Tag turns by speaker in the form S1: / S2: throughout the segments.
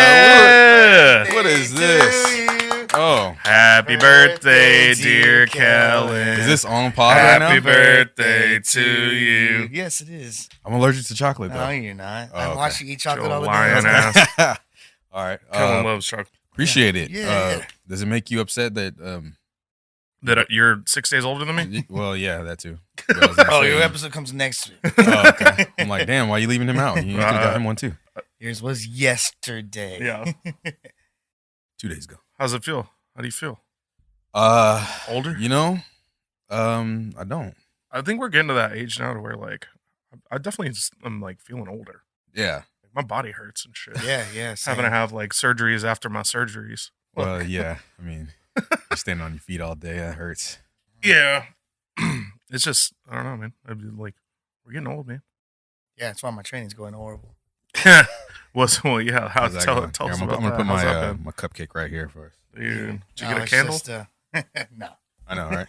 S1: Yeah.
S2: What is this? Oh,
S1: Happy birthday, dear Kellen.
S2: is this on pod right now?
S1: Happy birthday to you.
S3: Yes, it is.
S2: I'm allergic to chocolate
S3: No,
S2: though.
S3: you're not.
S2: Oh,
S3: I
S2: okay.
S3: watch you eat chocolate
S1: Joe
S3: all the
S1: Lion
S3: time.
S1: ass.
S2: All right.
S1: Kellen loves chocolate.
S2: Appreciate it.
S3: Yeah.
S2: Does it make you upset that
S1: That you're 6 days older than me?
S2: well, yeah, that too. But I was gonna
S3: Oh,
S2: say-
S3: your episode comes next week.
S2: Oh, okay. I'm like, damn, why you leaving him out? You could have got him one too.
S3: Yours was yesterday.
S1: Yeah.
S2: 2 days ago.
S1: How's it feel? How do you feel? Older?
S2: You know, I don't.
S1: I think we're getting to that age now to where, like, I definitely am, like, feeling older.
S2: Yeah.
S1: Like, my body hurts and shit.
S3: Yeah. same.
S1: Having to have, like, surgeries after my surgeries.
S2: Well, yeah. I mean, you're standing on your feet all day. That hurts.
S1: Yeah. It's just, I don't know, man. I'd be like, we're getting old, man.
S3: Yeah, that's why my training's going horrible.
S1: Well, yeah.
S2: How's that
S1: Tell
S2: going?
S1: us
S2: Here,
S1: about
S2: I'm gonna
S1: that.
S2: put
S1: How's that
S2: my
S1: been?
S2: my cupcake right here for us.
S1: Dude, did you
S3: No,
S1: get a
S3: it's
S1: candle?
S3: just, no.
S2: I know, right?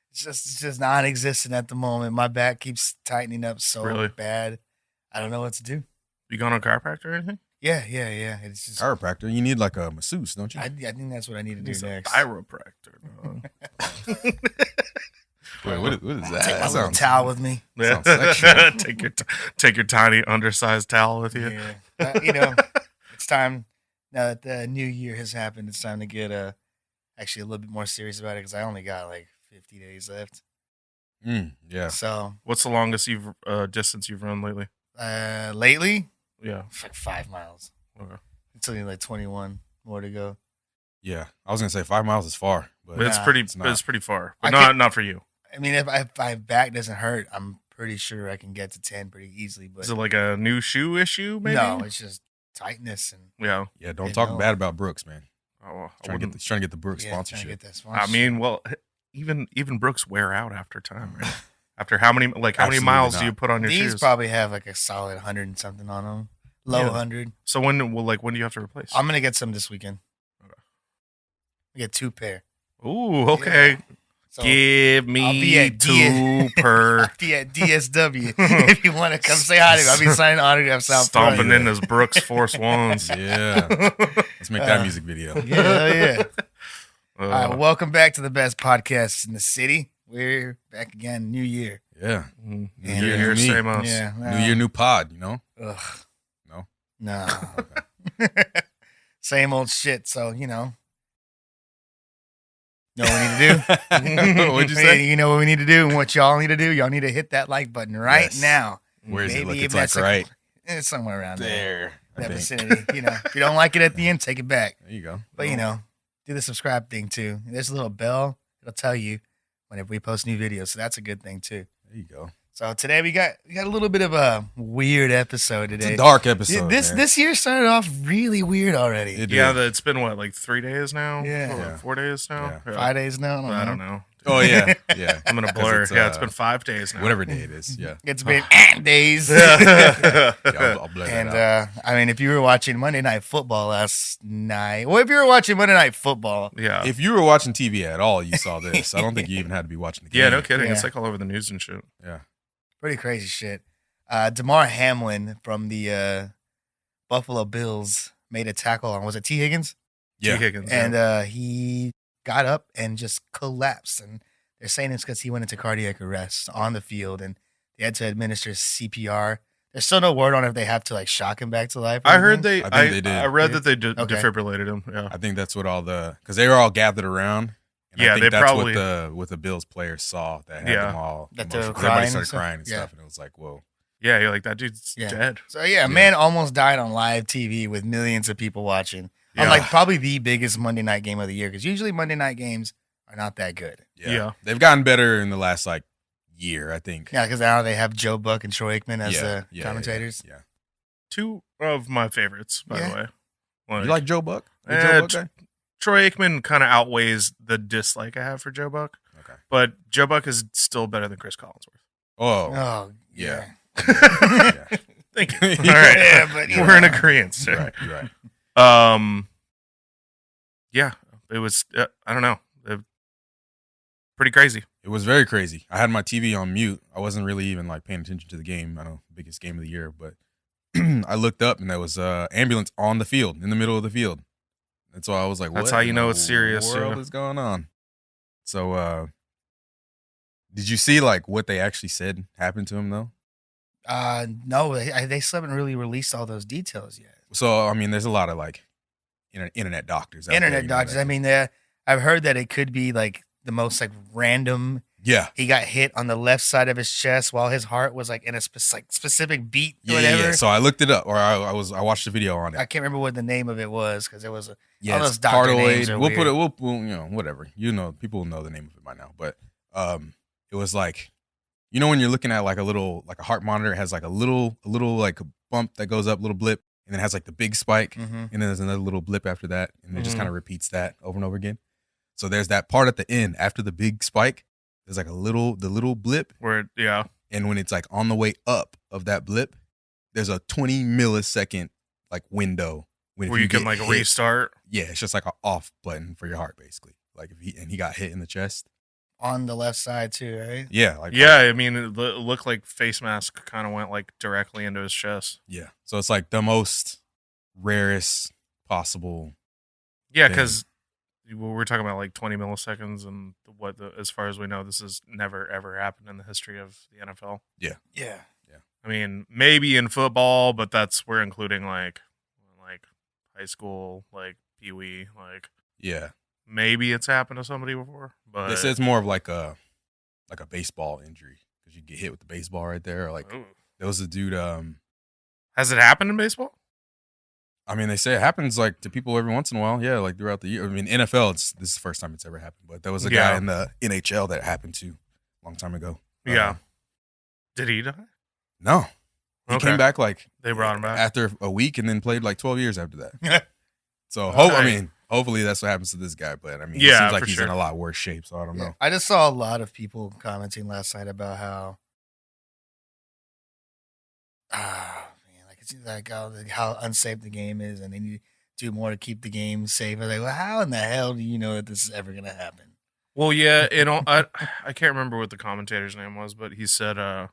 S3: It's just non-existent at the moment. My back keeps tightening up so
S1: Really?
S3: bad. I don't know what to do.
S1: You gone on chiropractor or anything?
S3: Yeah. It's just.
S2: Chiropractor. You need like a masseuse, don't you?
S3: I think that's what I need to do
S1: He's a
S3: next.
S1: chiropractor. dog.
S2: Wait, what is that?
S3: Take my
S2: That
S3: little
S2: sounds-
S3: towel with me.
S1: Yeah.
S2: Sounds sexual.
S1: take your tiny undersized towel with you.
S3: Yeah. It's time now that the new year has happened. It's time to get actually a little bit more serious about it because I only got like 50 days left.
S2: Yeah.
S3: So
S1: What's the longest distance you've run lately?
S3: lately,
S1: Yeah.
S3: it's like 5 miles.
S1: Okay.
S3: It's only like 21 more to go.
S2: Yeah. I was gonna say 5 miles is far, but
S1: But it's
S3: Nah,
S1: pretty.
S2: it's not.
S1: It's pretty far, but
S3: I
S1: not
S3: can't-
S1: not for you.
S3: I mean, if my back doesn't hurt, I'm pretty sure I can get to 10 pretty easily. But
S1: Is it like a new shoe issue? Maybe.
S3: no, it's just tightness and
S1: Yeah.
S2: yeah, don't
S3: Yeah,
S2: talk
S3: no.
S2: bad about Brooks, man.
S1: Oh, well, I
S2: Trying to
S1: wouldn't.
S2: get the Brooks
S3: yeah, trying to
S2: sponsorship.
S3: get that
S1: I
S3: sponsorship.
S1: mean, well, even Brooks wear out after time, right? After how many
S2: Absolutely
S1: miles do
S2: not.
S1: you put on your
S3: these
S1: shoes?
S3: probably have like a solid 100 and something on them, low
S1: Yeah.
S3: 100.
S1: So when do you have to replace?
S3: I'm gonna get some this weekend.
S1: Okay.
S3: I get 2 pair.
S1: Ooh, okay.
S3: Yeah. So
S1: Give
S3: I'll be
S1: me
S3: at
S1: 2 per.
S3: I'll be at DSW if you want to come say hi to me. I'll be signing autographs out front.
S1: Stomping in his Brooks Force Ones.
S2: Yeah. Let's make that music video.
S3: Yeah. All right,
S1: Uh,
S3: welcome back to the best podcast in the city. We're back again, new year.
S2: Yeah.
S1: New
S3: Yeah.
S1: year,
S2: New me.
S1: same us.
S3: Yeah,
S2: New year, new pod, you know?
S3: Ugh,
S2: No?
S3: no. Same old shit. So know what we need to do.
S2: What'd you say?
S3: You know what we need to do and what y'all need to do. Y'all need to hit that like button right
S2: Yes.
S3: now.
S2: Where is it? Look,
S3: Maybe
S2: it's
S3: even
S2: like
S3: that
S2: right
S3: It's somewhere around there.
S2: there. I
S3: That
S2: think.
S3: vicinity. If you don't like it at the end, take it back.
S2: There you go.
S3: But do the subscribe thing too. There's a little bell. It'll tell you whenever we post new videos. So that's a good thing too.
S2: There you go.
S3: So today we got a little bit of a weird episode
S2: It's
S3: today.
S2: a dark episode.
S3: This
S2: man.
S3: this year started off really weird already.
S2: It
S1: Yeah,
S2: did.
S1: it's been what, like 3 days now?
S3: Yeah.
S1: Or
S2: Yeah.
S1: 4 days now?
S2: Yeah.
S3: 5 days now.
S1: I don't know.
S2: Oh yeah, yeah.
S1: I'm gonna
S2: 'Cause
S1: blur.
S2: it's,
S1: Yeah, it's been 5 days now.
S2: Whatever day it is. Yeah.
S3: It's been days.
S2: Yeah, I'll blur that
S3: And
S2: out.
S3: I mean, if you were watching Monday Night Football last night, well, if you were watching Monday Night Football,
S1: Yeah.
S2: If you were watching TV at all, you saw this. I don't think you even had to be watching the game.
S1: Yeah, no kidding. It's
S3: Yeah.
S1: like all over the news and shit.
S2: Yeah.
S3: pretty crazy shit. Damar Hamlin from the Buffalo Bills made a tackle on, was it T. Higgins?
S2: Yeah.
S1: T. Higgins.
S3: And he got up and just collapsed. And they're saying it's because he went into cardiac arrest on the field and they had to administer CPR. There's still no word on if they have to like shock him back to life. or
S1: I heard
S3: anything.
S1: they.
S2: I think they did.
S1: I read that they
S3: Okay.
S1: defibrillated him. Yeah.
S2: I think that's what because they were all gathered around. And
S1: Yeah,
S2: I think
S1: they
S2: that's
S1: probably-
S2: what the Bills players saw that had
S1: Yeah.
S2: them all.
S3: That they were
S2: emotional. 'Cause
S3: crying
S2: everybody
S3: and
S2: started
S3: stuff?
S2: crying and
S3: Yeah.
S2: stuff, and it was like, whoa.
S1: Yeah, you're like, that dude's
S3: Yeah.
S1: dead.
S3: So yeah, a man almost died on live TV with millions of people watching. On
S1: Yeah.
S3: like probably the biggest Monday night game of the year because usually Monday night games are not that good.
S1: Yeah.
S2: They've gotten better in the last year, I think.
S3: Yeah, because now they have Joe Buck and Troy Aikman as the
S2: yeah,
S3: commentators.
S2: Yeah.
S1: 2 of my favorites, by
S3: Yeah.
S1: the way.
S2: You like Joe Buck? You a
S1: Eh,
S2: Joe Buck guy?
S1: Troy Aikman kind of outweighs the dislike I have for Joe Buck,
S2: Okay.
S1: but Joe Buck is still better than Chris Collinsworth.
S2: Oh,
S3: Oh
S2: yeah.
S3: yeah.
S2: yeah.
S1: Thank you. All right.
S3: Yeah, but you
S1: We're in
S3: know.
S1: agreement.
S2: You're right. You're right.
S1: Yeah, it was. I don't know. Pretty crazy.
S2: It was very crazy. I had my TV on mute. I wasn't really even paying attention to the game. I know biggest game of the year, but then I looked up and there was a ambulance on the field, in the middle of the field. And so I was like, what?
S1: That's how you know it's serious.
S2: What world is going on? So, did you see like what they actually said happened to him though?
S3: No, they still haven't really released all those details yet.
S2: So, I mean, there's a lot of like internet doctors. Out
S3: Internet
S2: there,
S3: doctors. I mean, I've heard that it could be like the most like random.
S2: Yeah.
S3: He got hit on the left side of his chest while his heart was like in a specific beat or
S2: Yeah,
S3: whatever.
S2: yeah. So I looked it up, or I watched the video on it.
S3: I can't remember what the name of it was because it was all
S2: Yeah,
S3: those
S2: it's
S3: doctor names are
S2: We'll
S3: weird.
S2: put it. We'll you know, whatever. You know, people will know the name of it by now. But it was like, you know, when you're looking at like a heart monitor, it has like a little like a bump that goes up, little blip, and then it has like the big spike,
S3: Mhm.
S2: and then there's another little blip after that, and it just kind of repeats that over and over again. So there's that part at the end after the big spike. There's like the little blip,
S1: Where yeah,
S2: and when it's like on the way up of that blip, there's a 20 millisecond like window
S1: where you can like
S2: hit.
S1: restart.
S2: Yeah, it's just like an off button for your heart, basically. Like if he got hit in the chest.
S3: On the left side too, right?
S2: Yeah, like
S1: Yeah, I mean, it looked like face mask kind of went like directly into his chest.
S2: yeah. So it's like the most rarest possible.
S1: Yeah,
S2: thing.
S1: because we're talking about like 20 milliseconds, and as far as we know, this has never ever happened in the history of the NFL.
S3: Yeah.
S1: I mean, maybe in football, but we're including like high school, like Pee Wee, like
S2: Yeah,
S1: maybe it's happened to somebody before, but
S2: they say it's more of like a baseball injury because you get hit with the baseball right there. Or like
S1: Ooh.
S2: there was a dude.
S1: Has it happened in baseball?
S2: I mean, they say it happens like to people every once in a while. Yeah, like throughout the year. I mean, NFL, this is the first time it's ever happened. But there was a guy in the NHL that it happened to a long time ago.
S1: Yeah. Did he die?
S2: No. He
S1: Okay.
S2: came back like
S1: They brought him back.
S2: after a week and then played like 12 years after that.
S3: Yeah.
S2: So
S1: Okay.
S2: I mean, hopefully that's what happens to this guy. But I mean,
S1: Yeah,
S2: it seems like
S1: for
S2: he's
S1: sure.
S2: in a lot worse shape. So I don't
S3: Yeah.
S2: know.
S3: I just saw a lot of people commenting last night about how, man, like it's like how unsafe the game is, and they need to do more to keep the game safe. I was like, well, how in the hell do you know that this is ever gonna happen?
S1: Well, yeah, I can't remember what the commentator's name was, but he said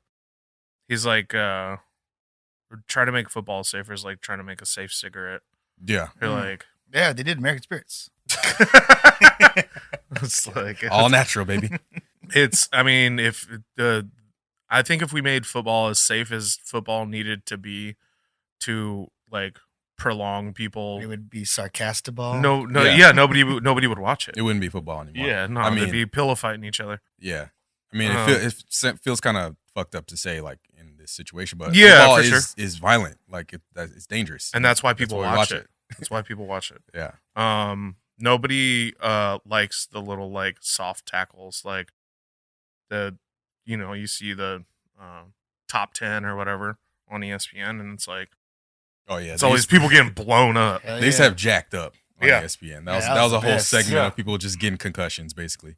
S1: he's like try to make football safer is like trying to make a safe cigarette.
S2: Yeah.
S1: You're
S3: Mm.
S1: like
S3: Yeah, they did American Spirits.
S1: it's like
S2: All natural, baby.
S1: I mean, I think if we made football as safe as football needed to be to like prolong people,
S3: It would be sarcastable.
S1: no,
S2: Yeah.
S1: yeah, nobody would watch it.
S2: It wouldn't be football anymore.
S1: Yeah, no,
S2: I
S1: they'd
S2: mean,
S1: be pillow fighting each other.
S2: yeah. I mean, it feels kind of fucked up to say like in this situation, but
S1: Yeah,
S2: football
S1: for
S2: is violent. Like it's dangerous,
S1: And that's why people
S2: why we
S1: watch it. That's why people watch it.
S2: Yeah.
S1: Nobody likes the little like soft tackles, like you see the top 10 or whatever on ESPN, and it's like
S2: Oh yeah.
S1: it's always people getting blown up.
S3: Hell
S2: They used to
S3: yeah.
S2: have jacked up on
S1: Yeah.
S2: ESPN.
S3: Yeah,
S2: That was
S3: the
S2: a whole
S3: best.
S2: segment
S1: Yeah.
S2: of people just getting concussions, basically.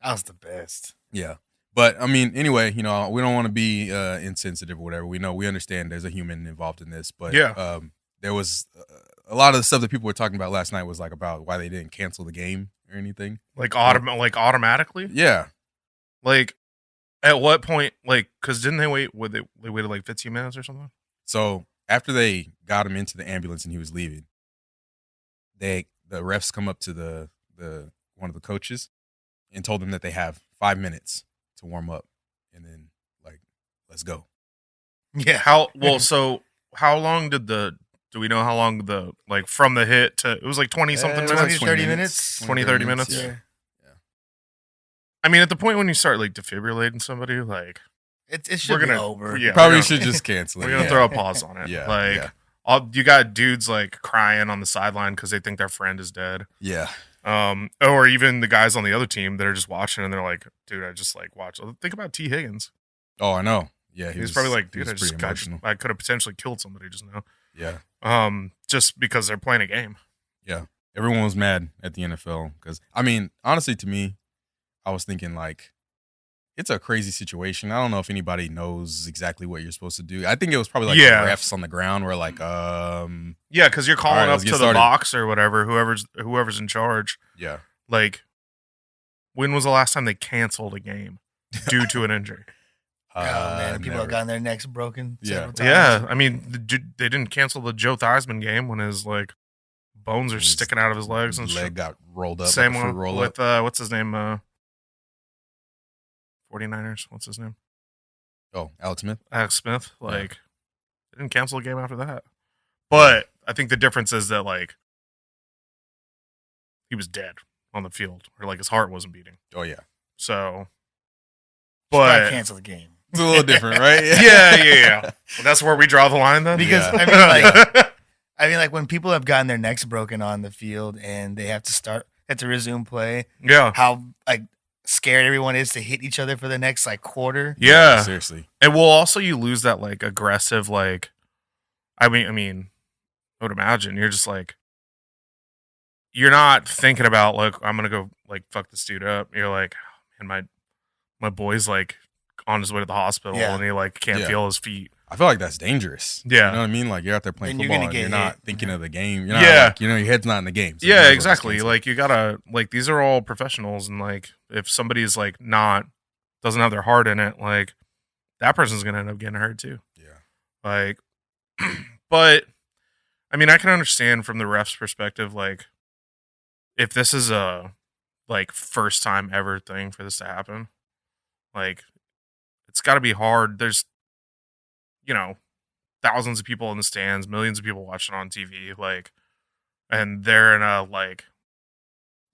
S3: That was the best.
S2: Yeah. But I mean, anyway, we don't want to be insensitive or whatever. We understand there's a human involved in this, but
S1: Yeah.
S2: there was a lot of the stuff that people were talking about last night was like about why they didn't cancel the game or anything.
S1: Like automatically.
S2: Yeah.
S1: Like at what point? Like because didn't they wait? They waited like 15 minutes or something?
S2: So after they got him into the ambulance and he was leaving, the refs come up to the one of the coaches and told them that they have 5 minutes to warm up and then like let's go.
S3: Yeah.
S1: So how long do we know how long like from the hit to it was like 20 something
S2: It was
S1: minutes?
S2: like
S3: 30 minutes.
S1: 20, 30 minutes?
S2: Yeah.
S1: I mean, at the point when you start like defibrillating somebody, like
S3: It should be over.
S1: Yeah,
S2: Probably
S1: we're
S2: should just cancel it.
S1: gonna
S2: yeah.
S1: throw a pause on it.
S2: Yeah,
S1: like
S2: yeah.
S1: you got dudes like crying on the sideline because they think their friend is dead.
S2: Yeah.
S1: Or even the guys on the other team that are just watching and they're like, dude, I just like watched. Think about T. Higgins.
S2: Oh, I know. Yeah,
S1: He's probably like,
S2: he
S1: dude,
S2: was pretty emotional.
S1: I could have potentially killed somebody just now.
S2: Yeah.
S1: Just because they're playing a game.
S2: Yeah. Everyone was mad at the NFL because, I mean, honestly, to me, I was thinking like, it's a crazy situation. I don't know if anybody knows exactly what you're supposed to do. I think it was probably like
S1: Yeah.
S2: the refs on the ground were like,
S1: Yeah, because you're
S2: All
S1: calling
S2: right,
S1: up
S2: let's
S1: to
S2: get
S1: the
S2: started.
S1: box or whatever, whoever's in charge.
S2: yeah.
S1: Like, when was the last time they canceled a game due to an injury?
S3: Oh man, people have
S2: Never.
S3: gotten their necks broken
S2: Yeah.
S3: several times.
S1: Yeah, I mean, they didn't cancel the Joe Theismann game when his like bones are
S2: His
S1: sticking out of his legs and
S2: leg
S1: shit.
S2: got rolled up.
S1: Same
S2: like a fruit
S1: one
S2: roll
S1: with
S2: up.
S1: what's his name? 49ers. What's his name?
S2: Oh, Alex Smith.
S1: Alex Smith. Like, they didn't cancel the game after that. But I think the difference is that like he was dead on the field, or like his heart wasn't beating.
S2: Oh yeah.
S1: So,
S3: But
S1: but
S3: cancel the game
S2: It's a little different, right?
S1: yeah. Well, that's where we draw the line then.
S3: because
S2: Yeah.
S3: I mean, like when people have gotten their necks broken on the field and they have to resume play,
S1: yeah.
S3: how like scared everyone is to hit each other for the next like quarter.
S1: Yeah.
S2: Seriously.
S1: And well, also you lose that like aggressive, like, I mean, I would imagine you're just like, you're not thinking about like, I'm going to go like, fuck this dude up. You're like, and my boy's like on his way to the hospital
S3: Yeah.
S1: and he like can't
S2: Yeah.
S1: feel his feet.
S2: I feel like that's dangerous.
S1: Yeah.
S2: You know what I mean? Like you're out there playing
S3: Then you're
S2: football
S3: gonna
S2: and
S3: get
S2: you're not
S3: hit.
S2: thinking of the game. You're not
S1: Yeah.
S2: like, your head's not in the game. So you might
S1: Yeah,
S2: as well just
S1: exactly.
S2: cancel.
S1: Like you gotta like these are all professionals, and like if somebody's like doesn't have their heart in it, like that person's gonna end up getting hurt too.
S2: Yeah.
S1: Like, but I mean, I can understand from the ref's perspective, like if this is a like first time ever thing for this to happen, like it's got to be hard. There's thousands of people in the stands, millions of people watching on TV, like, and they're in a like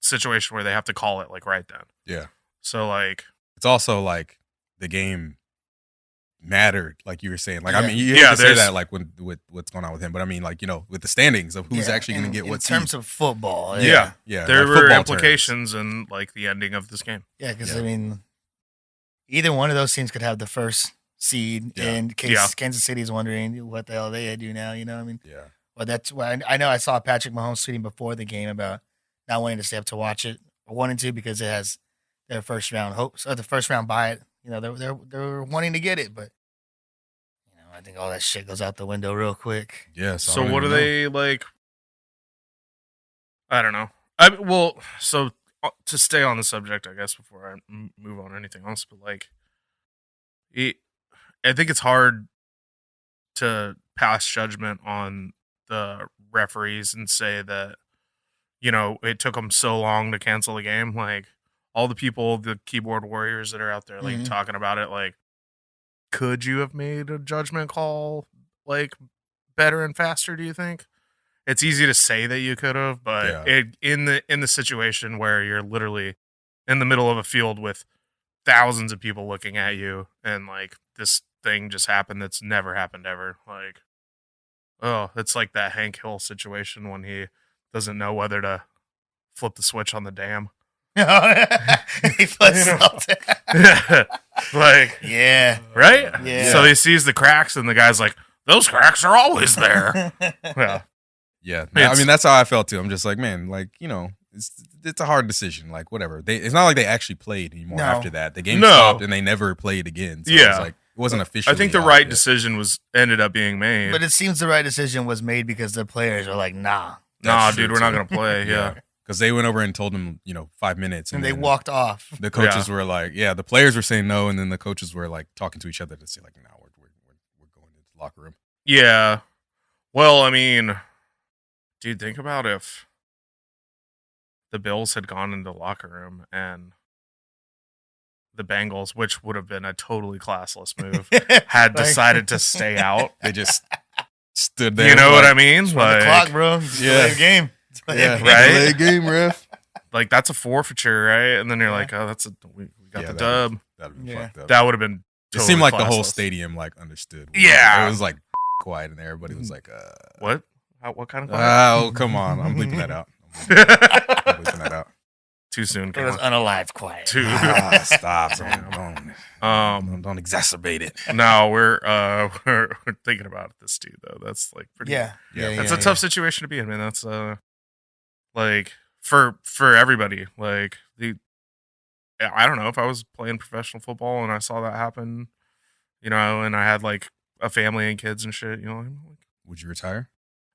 S1: situation where they have to call it like right then.
S2: Yeah.
S1: So like,
S2: It's also like the game mattered, like you were saying. Like, I
S3: Yeah.
S2: mean, you
S1: Yeah,
S2: have to say
S1: there's-
S2: that like with what's going on with him, but I mean, like, with the standings of who's
S3: Yeah,
S2: actually going to get
S3: in
S2: what
S3: terms
S2: seed.
S3: of football.
S1: Yeah.
S2: Yeah.
S1: there
S2: like
S1: were
S2: football
S1: implications in like the ending of this game.
S3: Yeah, because
S2: Yeah.
S3: I mean, either one of those teams could have the first seed,
S2: Yeah.
S3: in case
S1: Yeah.
S3: Kansas City's wondering what the hell they do now. You know what I mean?
S2: Terms. Yeah.
S3: Well, that's why I know I saw Patrick Mahomes tweeting before the game about not wanting to stay up to watch it, or wanting to because it has their first round hopes or the first round bye. You know, they're wanting to get it, but I think all that shit goes out the window real quick.
S2: Yeah.
S1: So
S2: I don't
S1: what
S2: even
S1: are
S2: know.
S1: they like? I don't know. So to stay on the subject, I guess before I move on to anything else, but like, I think it's hard to pass judgment on the referees and say that it took them so long to cancel the game. Like all the people, the keyboard warriors that are out there, like
S3: Mhm.
S1: talking about it, like, could you have made a judgment call like better and faster? Do you think? It's easy to say that you could have, but
S2: Yeah.
S1: in the situation where you're literally in the middle of a field with thousands of people looking at you, and like this thing just happened that's never happened ever. Like, oh, it's like that Hank Hill situation when he doesn't know whether to flip the switch on the dam.
S3: He flips
S1: You know.
S3: out.
S1: Like,
S3: Yeah.
S1: right?
S3: Yeah.
S1: So he sees the cracks, and the guy's like, "Those cracks are always there." Well,
S2: Yeah. I
S1: It's-
S2: mean, that's how I felt too. I'm just like, man, like, it's a hard decision. Like, whatever. It's not like they actually played anymore
S3: No.
S2: after that. The game
S1: No.
S2: stopped and they never played again. So it
S1: Yeah.
S2: was like, it wasn't official.
S1: I think the right decision ended up being made.
S3: But it seems the right decision was made because the players are like, nah.
S1: Nah,
S2: That's
S1: dude,
S2: true,
S1: we're not
S2: too.
S1: gonna play. Yeah.
S2: Because they went over and told them, 5 minutes.
S3: And they
S2: then
S3: walked off.
S2: The coaches were like, the players were saying no. And then the coaches were like talking to each other to say, like, no, we're going into the locker room.
S1: Yeah. Well, I mean, dude, think about if the Bills had gone into the locker room and the Bengals, which would have been a totally classless move, had
S3: Like-
S1: decided to stay out.
S2: They just stood there.
S1: You know what I mean?
S3: Run the
S1: Like,
S3: clock, bro. It's a
S2: Yeah.
S3: delayed game. It's a delayed
S2: Yeah,
S3: game.
S1: Right?
S2: Delayed game, ref.
S1: like that's a forfeiture, right? And then you're
S3: Yeah.
S1: like, oh, we got
S2: Yeah,
S1: the dub.
S2: That'd have been
S3: Yeah.
S2: fucked up.
S1: That would have been.
S2: It
S1: Totally
S2: seemed like the whole
S1: classless.
S2: stadium like understood.
S1: Yeah.
S2: It was like quiet and everybody was like,
S1: What? What kind of?
S2: oh, come on. I'm bleeping that out. I'm bleeping that out.
S1: Too soon.
S3: It was
S1: Cam.
S3: unalived quiet.
S1: Too.
S2: Stop.
S1: Um.
S2: Don't exacerbate it.
S1: No, we're thinking about this too, though. That's like pretty.
S3: Yeah.
S2: Yeah,
S1: That's a tough situation to be in, man. That's like for everybody. Like I don't know if I was playing professional football and I saw that happen, and I had like a family and kids and shit. I'm like,
S2: Would you retire?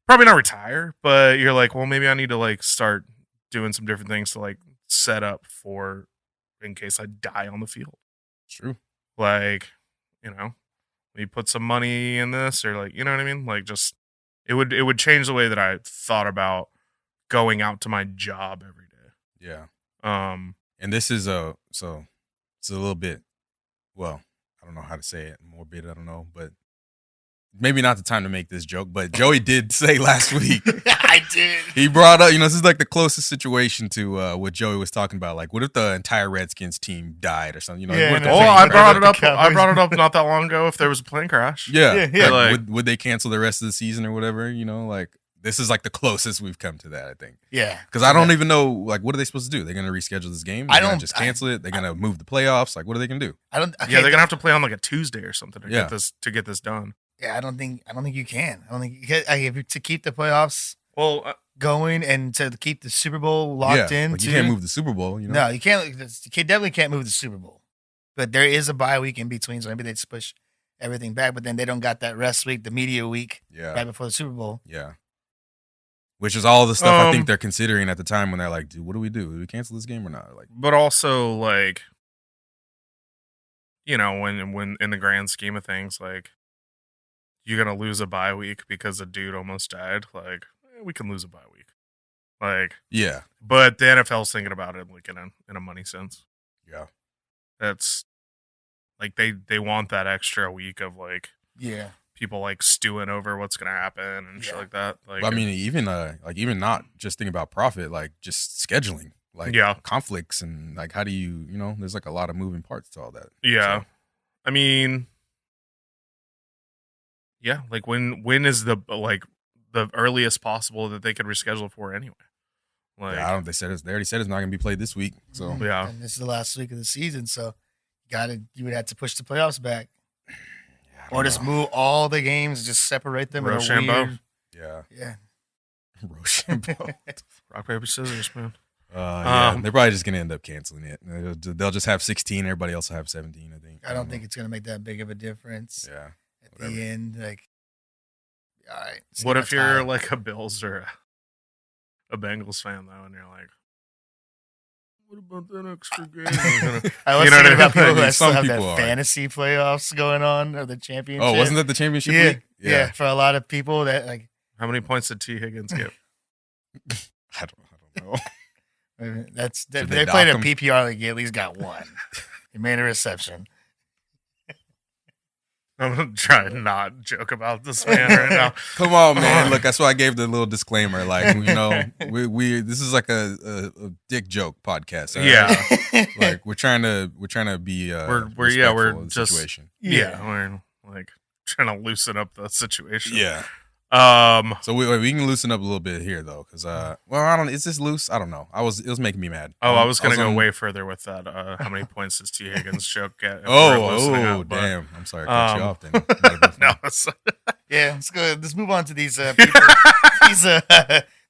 S1: probably not retire, but you're like, well, maybe I need to like start doing some different things to like set up for in case I die on the field.
S2: It's true.
S1: Like, you know, we put some money in this, or like, you know what I mean? Like, just it would change the way that I thought about going out to my job every day.
S2: Yeah.
S1: And
S2: this is so it's a little bit, well, I don't know how to say it, morbid, I don't know, but maybe not the time to make this joke, but Joey did say last week.
S3: I did.
S2: He brought up, this is like the closest situation to what Joey was talking about. Like, what if the entire Redskins team died or something?
S3: Yeah,
S2: what if
S3: no,
S2: the-
S1: I brought
S3: the
S1: it up. I
S3: Cowboys-
S1: brought it up not that long ago. If there was a plane crash,
S2: yeah.
S3: Yeah.
S2: Like, would they cancel the rest of the season or whatever? Like, this is like the closest we've come to that, I think.
S3: Yeah.
S2: Because I don't even know, like, what are they supposed to do? They're going to reschedule this game?
S3: I
S2: They're gonna
S3: don't-
S2: just cancel it. They're going to move the playoffs. Like, what are they going to do?
S3: I don't.
S1: yeah, they're gonna have to play on like a Tuesday or something to
S2: Yeah.
S1: get this done.
S3: Yeah, I don't think you can. I don't think to keep the playoffs
S1: Well,
S3: going and to keep the Super Bowl locked in.
S2: Like,
S3: too.
S2: you can't move the Super Bowl.
S3: No, you can't. You definitely can't move the Super Bowl. But there is a bye week in between, so maybe they just push everything back. But then they don't got that rest week, the media week,
S2: Yeah.
S3: right before the Super Bowl.
S2: Yeah. Which is all the stuff I think they're considering at the time when they're like, dude, what do? Do we cancel this game or not? Like,
S1: but also like, when in the grand scheme of things, like, you're gonna lose a bye week because a dude almost died. Like, we can lose a bye week. Like,
S2: yeah.
S1: but the NFL's thinking about it like in a money sense.
S2: Yeah.
S1: That's like they want that extra week of like
S3: Yeah.
S1: people like stewing over what's gonna happen and shit
S3: Yeah.
S1: like that. Like,
S2: But I mean, even not just thinking about profit, like just scheduling, like
S1: Yeah.
S2: conflicts and like how do you, there's like a lot of moving parts to all that.
S1: yeah,
S2: So,
S1: I mean, yeah, like when is the earliest possible that they could reschedule for anyway? Like,
S2: yeah, they already said it's not gonna be played this week. So
S3: Mhm.
S1: Yeah.
S3: And this is the last week of the season, so you would have to push the playoffs back,
S2: yeah, I
S3: or
S2: don't
S3: just
S2: know.
S3: move all the games, just separate them. in a
S1: Rochambeau.
S3: weird-
S2: Yeah.
S3: Yeah.
S2: Rochambeau.
S1: rock paper scissors, man.
S2: Yeah, they're probably just gonna end up canceling it. They'll just have 16. Everybody else will have 17. I think.
S3: I don't think it's gonna make that big of a difference
S2: Yeah.
S3: at
S2: whatever.
S3: the end. Like, all right. it's
S1: What
S3: game
S1: if
S3: of
S1: you're
S3: time.
S1: like a Bills or a Bengals fan though, and you're like, what about that extra game?
S3: I was
S1: you know what I
S3: thinking about
S1: mean?
S3: people
S2: Like,
S3: that still
S2: some
S3: have
S2: people
S3: that
S2: are.
S3: fantasy playoffs going on or the championship.
S2: Oh, wasn't that the championship
S3: yeah,
S2: week?
S3: yeah. For a lot of people that like,
S1: How many points did T Higgins get?
S2: I don't know.
S3: that's
S2: Should
S3: they
S2: they
S3: played a
S2: dock 'em?
S3: PPR league. He at least got one. He made a reception.
S1: I'm gonna try and not joke about this man right now.
S2: Come on, man. Look, that's why I gave the little disclaimer. Like, we this is like a dick joke podcast. all right?
S1: Yeah.
S2: Like we're trying to be
S1: We're
S2: respectful of the
S1: just-
S2: situation.
S1: Yeah, we're like trying to loosen up the situation.
S2: Yeah. So we can loosen up a little bit here though, because I don't. Is this loose? I don't know. It was making me mad.
S1: I was gonna go
S2: on-
S1: way further with that. How many points does T Higgins joke get? if we're loosening up, but-
S2: damn! I'm sorry, I cut you off. Then
S1: No, it's-
S3: Yeah, let's go. Let's move on to these people.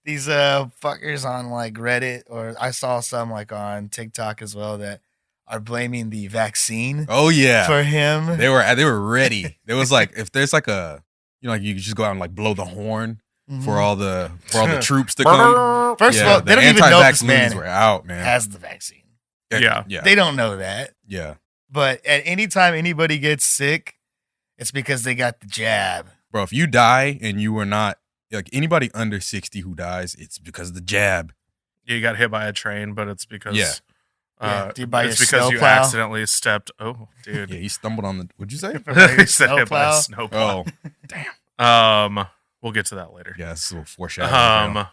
S3: these fuckers on like Reddit, or I saw some like on TikTok as well that are blaming the vaccine
S2: Oh yeah,
S3: for him.
S2: they were ready. There was like if there's like a like you just go out and like blow the horn
S3: Mhm.
S2: for all the troops to come.
S3: First of
S2: Yeah,
S3: all, they
S2: the
S3: don't even know if this
S2: anti-vax
S3: man
S2: loons were out, man.
S3: has the vaccine.
S1: Yeah.
S2: yeah,
S3: They don't know that.
S2: yeah.
S3: But at any time anybody gets sick, it's because they got the jab.
S2: Bro, if you die and you were not like anybody under 60 who dies, it's because of the jab.
S1: you got hit by a train, but it's because
S2: Yeah.
S3: Yeah, do you buy
S1: it's
S3: your
S1: because you
S3: snowplow?
S1: accidentally stepped. Oh, dude,
S2: Yeah, he stumbled on the. What'd you say?
S1: he said hit by a
S3: Snowplow?
S1: snowplow. We'll get to that later.
S2: Yeah, it's a little foreshadowing.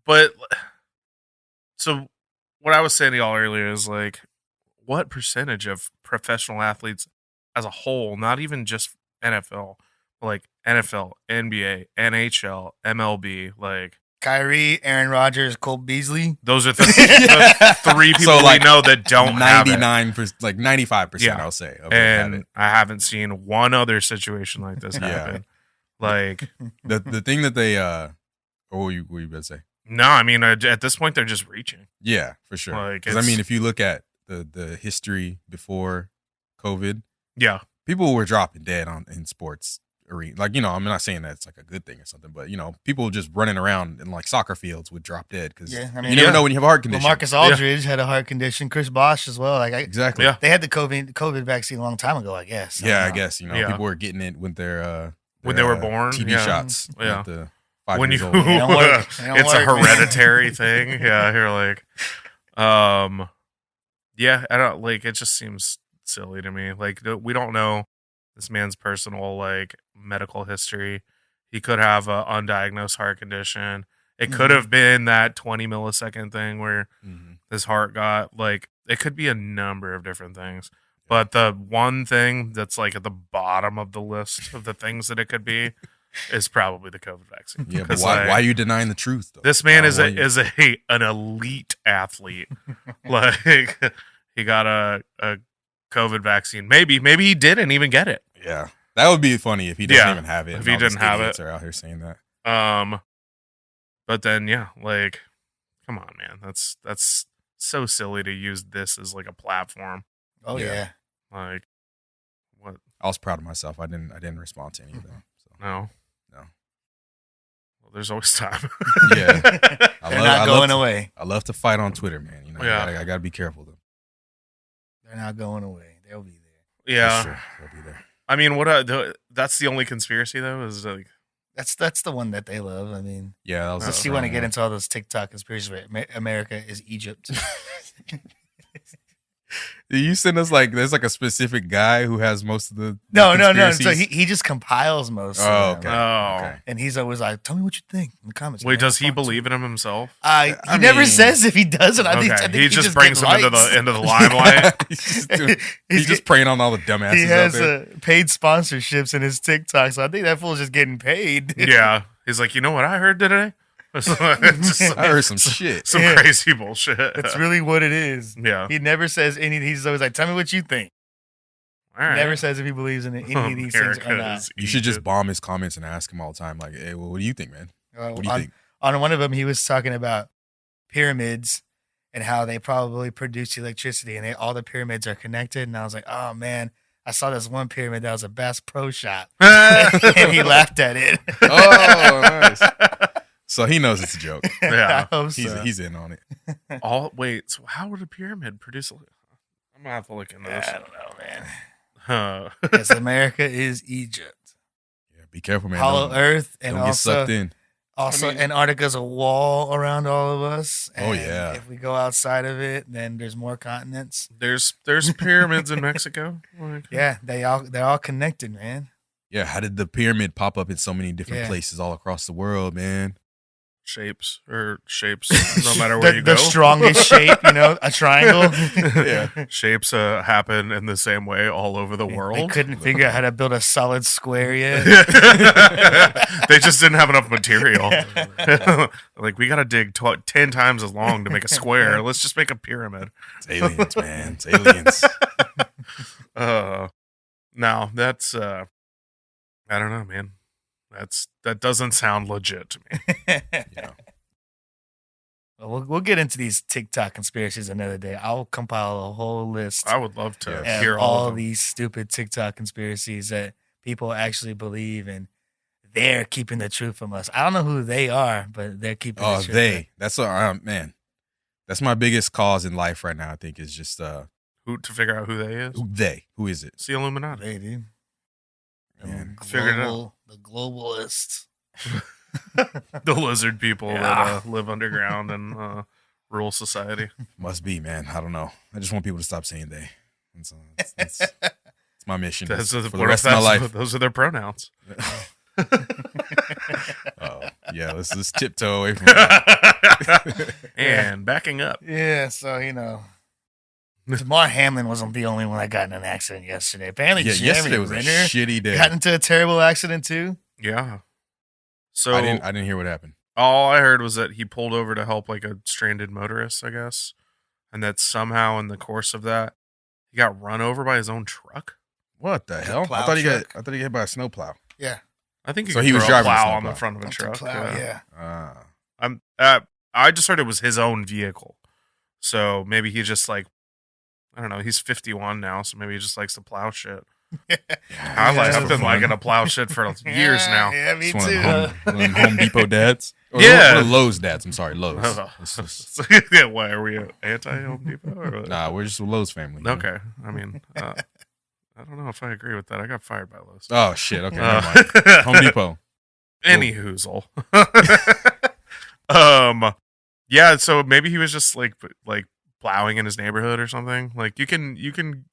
S1: But so what I was saying to y'all earlier is like, what percentage of professional athletes as a whole, not even just NFL, but like NFL, NBA, NHL, MLB, like
S3: Kyrie, Aaron Rodgers, Cole Beasley.
S1: those are the three people
S2: So, like,
S1: we know that don't have it.
S2: 99%, like 95%,
S1: Yeah.
S2: I'll say. of them have
S1: And
S2: it.
S1: I haven't seen one other situation like this
S2: Yeah.
S1: happen. Like,
S2: The thing that they what were you about to say?
S1: no, I mean, at this point, they're just reaching.
S2: Yeah, for sure.
S1: Like,
S2: Because I
S1: it's-
S2: mean, if you look at the history before COVID,
S1: Yeah.
S2: people were dropping dead in sports arena. Like, you know, I'm not saying that it's like a good thing or something, but you know, people just running around in like soccer fields would drop dead because
S3: Yeah, I
S2: you
S3: mean,
S2: never know when you have a heart condition.
S3: Marcus Aldridge had a heart condition. Chris Bosh as well. Like,
S2: Exactly.
S1: Yeah.
S3: they had the COVID vaccine a long time ago, I guess.
S2: I guess, you know,
S1: Yeah.
S2: people were getting it with their
S1: when they were born.
S2: TB
S1: yeah.
S2: shots.
S1: Yeah.
S2: At the 5
S1: When
S2: years
S1: you,
S2: old.
S3: They don't work. They don't
S1: it's a
S3: work, man.
S1: hereditary thing. Yeah, you're like, yeah, I don't like. It just seems silly to me. Like, we don't know this man's personal like medical history. He could have a undiagnosed heart condition. It could have been that 20 millisecond thing where his heart got like. It could be a number of different things. But the one thing that's like at the bottom of the list of the things that it could be is probably the COVID vaccine.
S2: Yeah, but why are you denying the truth, though?
S1: This man is an elite athlete. Like, he got a COVID vaccine. Maybe he didn't even get it.
S2: Yeah, that would be funny if he doesn't even have it.
S1: If
S2: and
S1: he
S2: all these
S1: didn't have
S2: idiots
S1: it.
S2: are out here saying that.
S1: But then like, come on, man. That's so silly to use this as like a platform.
S3: Oh yeah.
S1: Like, what?
S2: I was proud of myself. I didn't respond to any of them. So.
S1: No. Well, there's always time.
S2: Yeah,
S3: They're not going away.
S2: I love to fight on Twitter, man. You know,
S1: Yeah.
S2: I gotta be careful though.
S3: They're not going away. They'll be there.
S1: Yeah.
S2: For sure. They'll be there.
S1: I mean, that's the only conspiracy though. Is like,
S3: That's the one that they love. I mean,
S2: Yeah, that was
S3: unless you want to get into all those TikTok conspiracies, where America is Egypt.
S2: You send us like there's like a specific guy who has most of the
S3: No. So
S2: conspiracies?
S3: he just compiles most.
S2: Oh,
S3: of them.
S2: okay. Okay.
S3: And he's always like, "Tell me what you think in the comments."
S1: wait,
S3: man.
S1: does he
S3: Talk to
S1: believe
S3: me."
S1: in him himself?
S3: He
S2: I
S3: never
S2: mean-
S3: says if he doesn't. I
S1: Okay,
S3: think
S1: he just
S3: gets
S1: brings him into
S3: likes.
S1: the limelight.
S2: He's just preying on all the dumbasses
S3: He has
S2: out there.
S3: paid sponsorships in his TikTok, so I think that fool's just getting paid.
S1: Yeah, he's like, you know what I heard today? Just
S2: I heard some shit.
S1: some
S3: Yeah.
S1: crazy bullshit.
S3: That's really what it is.
S1: Yeah.
S3: He never says any. He's always like, "Tell me what you think."
S1: All right.
S3: Never says if he believes in any of these things or
S1: America
S3: not.
S1: is
S2: You should just
S1: Egypt.
S2: bomb his comments and ask him all the time, like, "Hey, well, what do you think, man? What do you think?"
S3: On one of them, he was talking about pyramids and how they probably produce electricity, and all the pyramids are connected. And I was like, "Oh man, I saw this one pyramid that was a Bass Pro Shop," and he laughed at it.
S2: Oh, nice. So he knows it's a joke.
S1: Yeah.
S3: I hope so.
S2: He's in on it.
S1: Wait, so how would a pyramid produce? I'm gonna have to look into this.
S3: I don't know, man.
S1: Huh.
S3: Because America is Egypt,
S2: Yeah, be careful, man.
S3: hollow
S2: Don't-
S3: Earth, and
S2: don't get sucked in.
S3: Also,
S1: I mean-
S3: Antarctica's a wall around all of us.
S2: Oh,
S3: and
S2: yeah.
S3: If we go outside of it, then there's more continents.
S1: There's pyramids in Mexico. Like,
S3: Yeah, they're all connected, man.
S2: Yeah, how did the pyramid pop up in so many different
S3: Yeah.
S2: places all across the world, man?
S1: shapes, no matter where you
S3: The
S1: go.
S3: strongest shape, a triangle.
S2: Yeah.
S1: Shapes happen in the same way all over the
S3: They
S1: world.
S3: couldn't figure out how to build a solid square yet.
S1: They just didn't have enough material. Like, we got to dig 10 times as long to make a square. Let's just make a pyramid.
S2: It's aliens, man. It's aliens.
S1: No, that's I don't know, man. That doesn't sound legit to me.
S2: Yeah.
S3: Well, we'll get into these TikTok conspiracies another day. I'll compile a whole list
S1: I would love to
S2: Yeah.
S1: hear
S3: of
S1: all
S3: all
S1: of them.
S3: these stupid TikTok conspiracies that people actually believe in. They're keeping the truth from us. I don't know who they are, but they're keeping
S2: Oh,
S3: the truth.
S2: they. That's what man. That's my biggest cause in life right now. I think is just
S1: Who to figure out who they is?
S2: Who is it?
S1: It's the Illuminati.
S3: They do.
S2: Man,
S1: figure it out.
S3: The globalists.
S1: The lizard people
S3: Yeah.
S1: that live underground and rule society.
S2: must be, man. I don't know. I just want people to stop saying they. It's my mission
S1: That's
S2: for
S1: what
S2: the
S1: if
S2: rest of my
S1: that's-
S2: life.
S1: Those are their pronouns.
S2: Oh, yeah. Let's tiptoe away from it.
S1: And backing up.
S3: Yeah, so Damar Hamlin wasn't the only one that got in an accident yesterday. Apparently,
S2: Yeah,
S3: Jeremy
S2: yesterday was a
S3: Renner
S2: shitty day.
S3: got into a terrible accident too.
S1: Yeah. So
S2: I didn't hear what happened.
S1: all I heard was that he pulled over to help like a stranded motorist, I guess, and that somehow in the course of that he got run over by his own truck.
S2: What the hell?
S3: plow
S2: I thought he
S3: truck.
S2: got hit by a snowplow.
S3: Yeah,
S1: I think
S2: So
S1: could
S2: he was
S1: throw a
S2: driving a
S1: plow on the
S2: snowplow.
S1: front of a
S3: Up to
S1: truck.
S3: plow, yeah.
S1: I just heard it was his own vehicle, so maybe he just like I don't know. He's 51 now, so maybe he just likes to plow shit. I've been liking to plow shit for years now.
S3: Yeah, me
S2: It's one
S3: too.
S2: of them Home Depot dads. Or
S1: Yeah.
S2: one of Lowe's dads. I'm sorry, Lowe's.
S1: Yeah, why are we anti Home Depot? Or what?
S2: Nah, we're just a Lowe's family. you know?
S1: Okay, I mean, I don't know if I agree with that. I got fired by Lowe's.
S2: Oh shit. Okay, never mind. Home Depot.
S1: Any hoozle. Yeah. So maybe he was just like plowing in his neighborhood or something. Like you can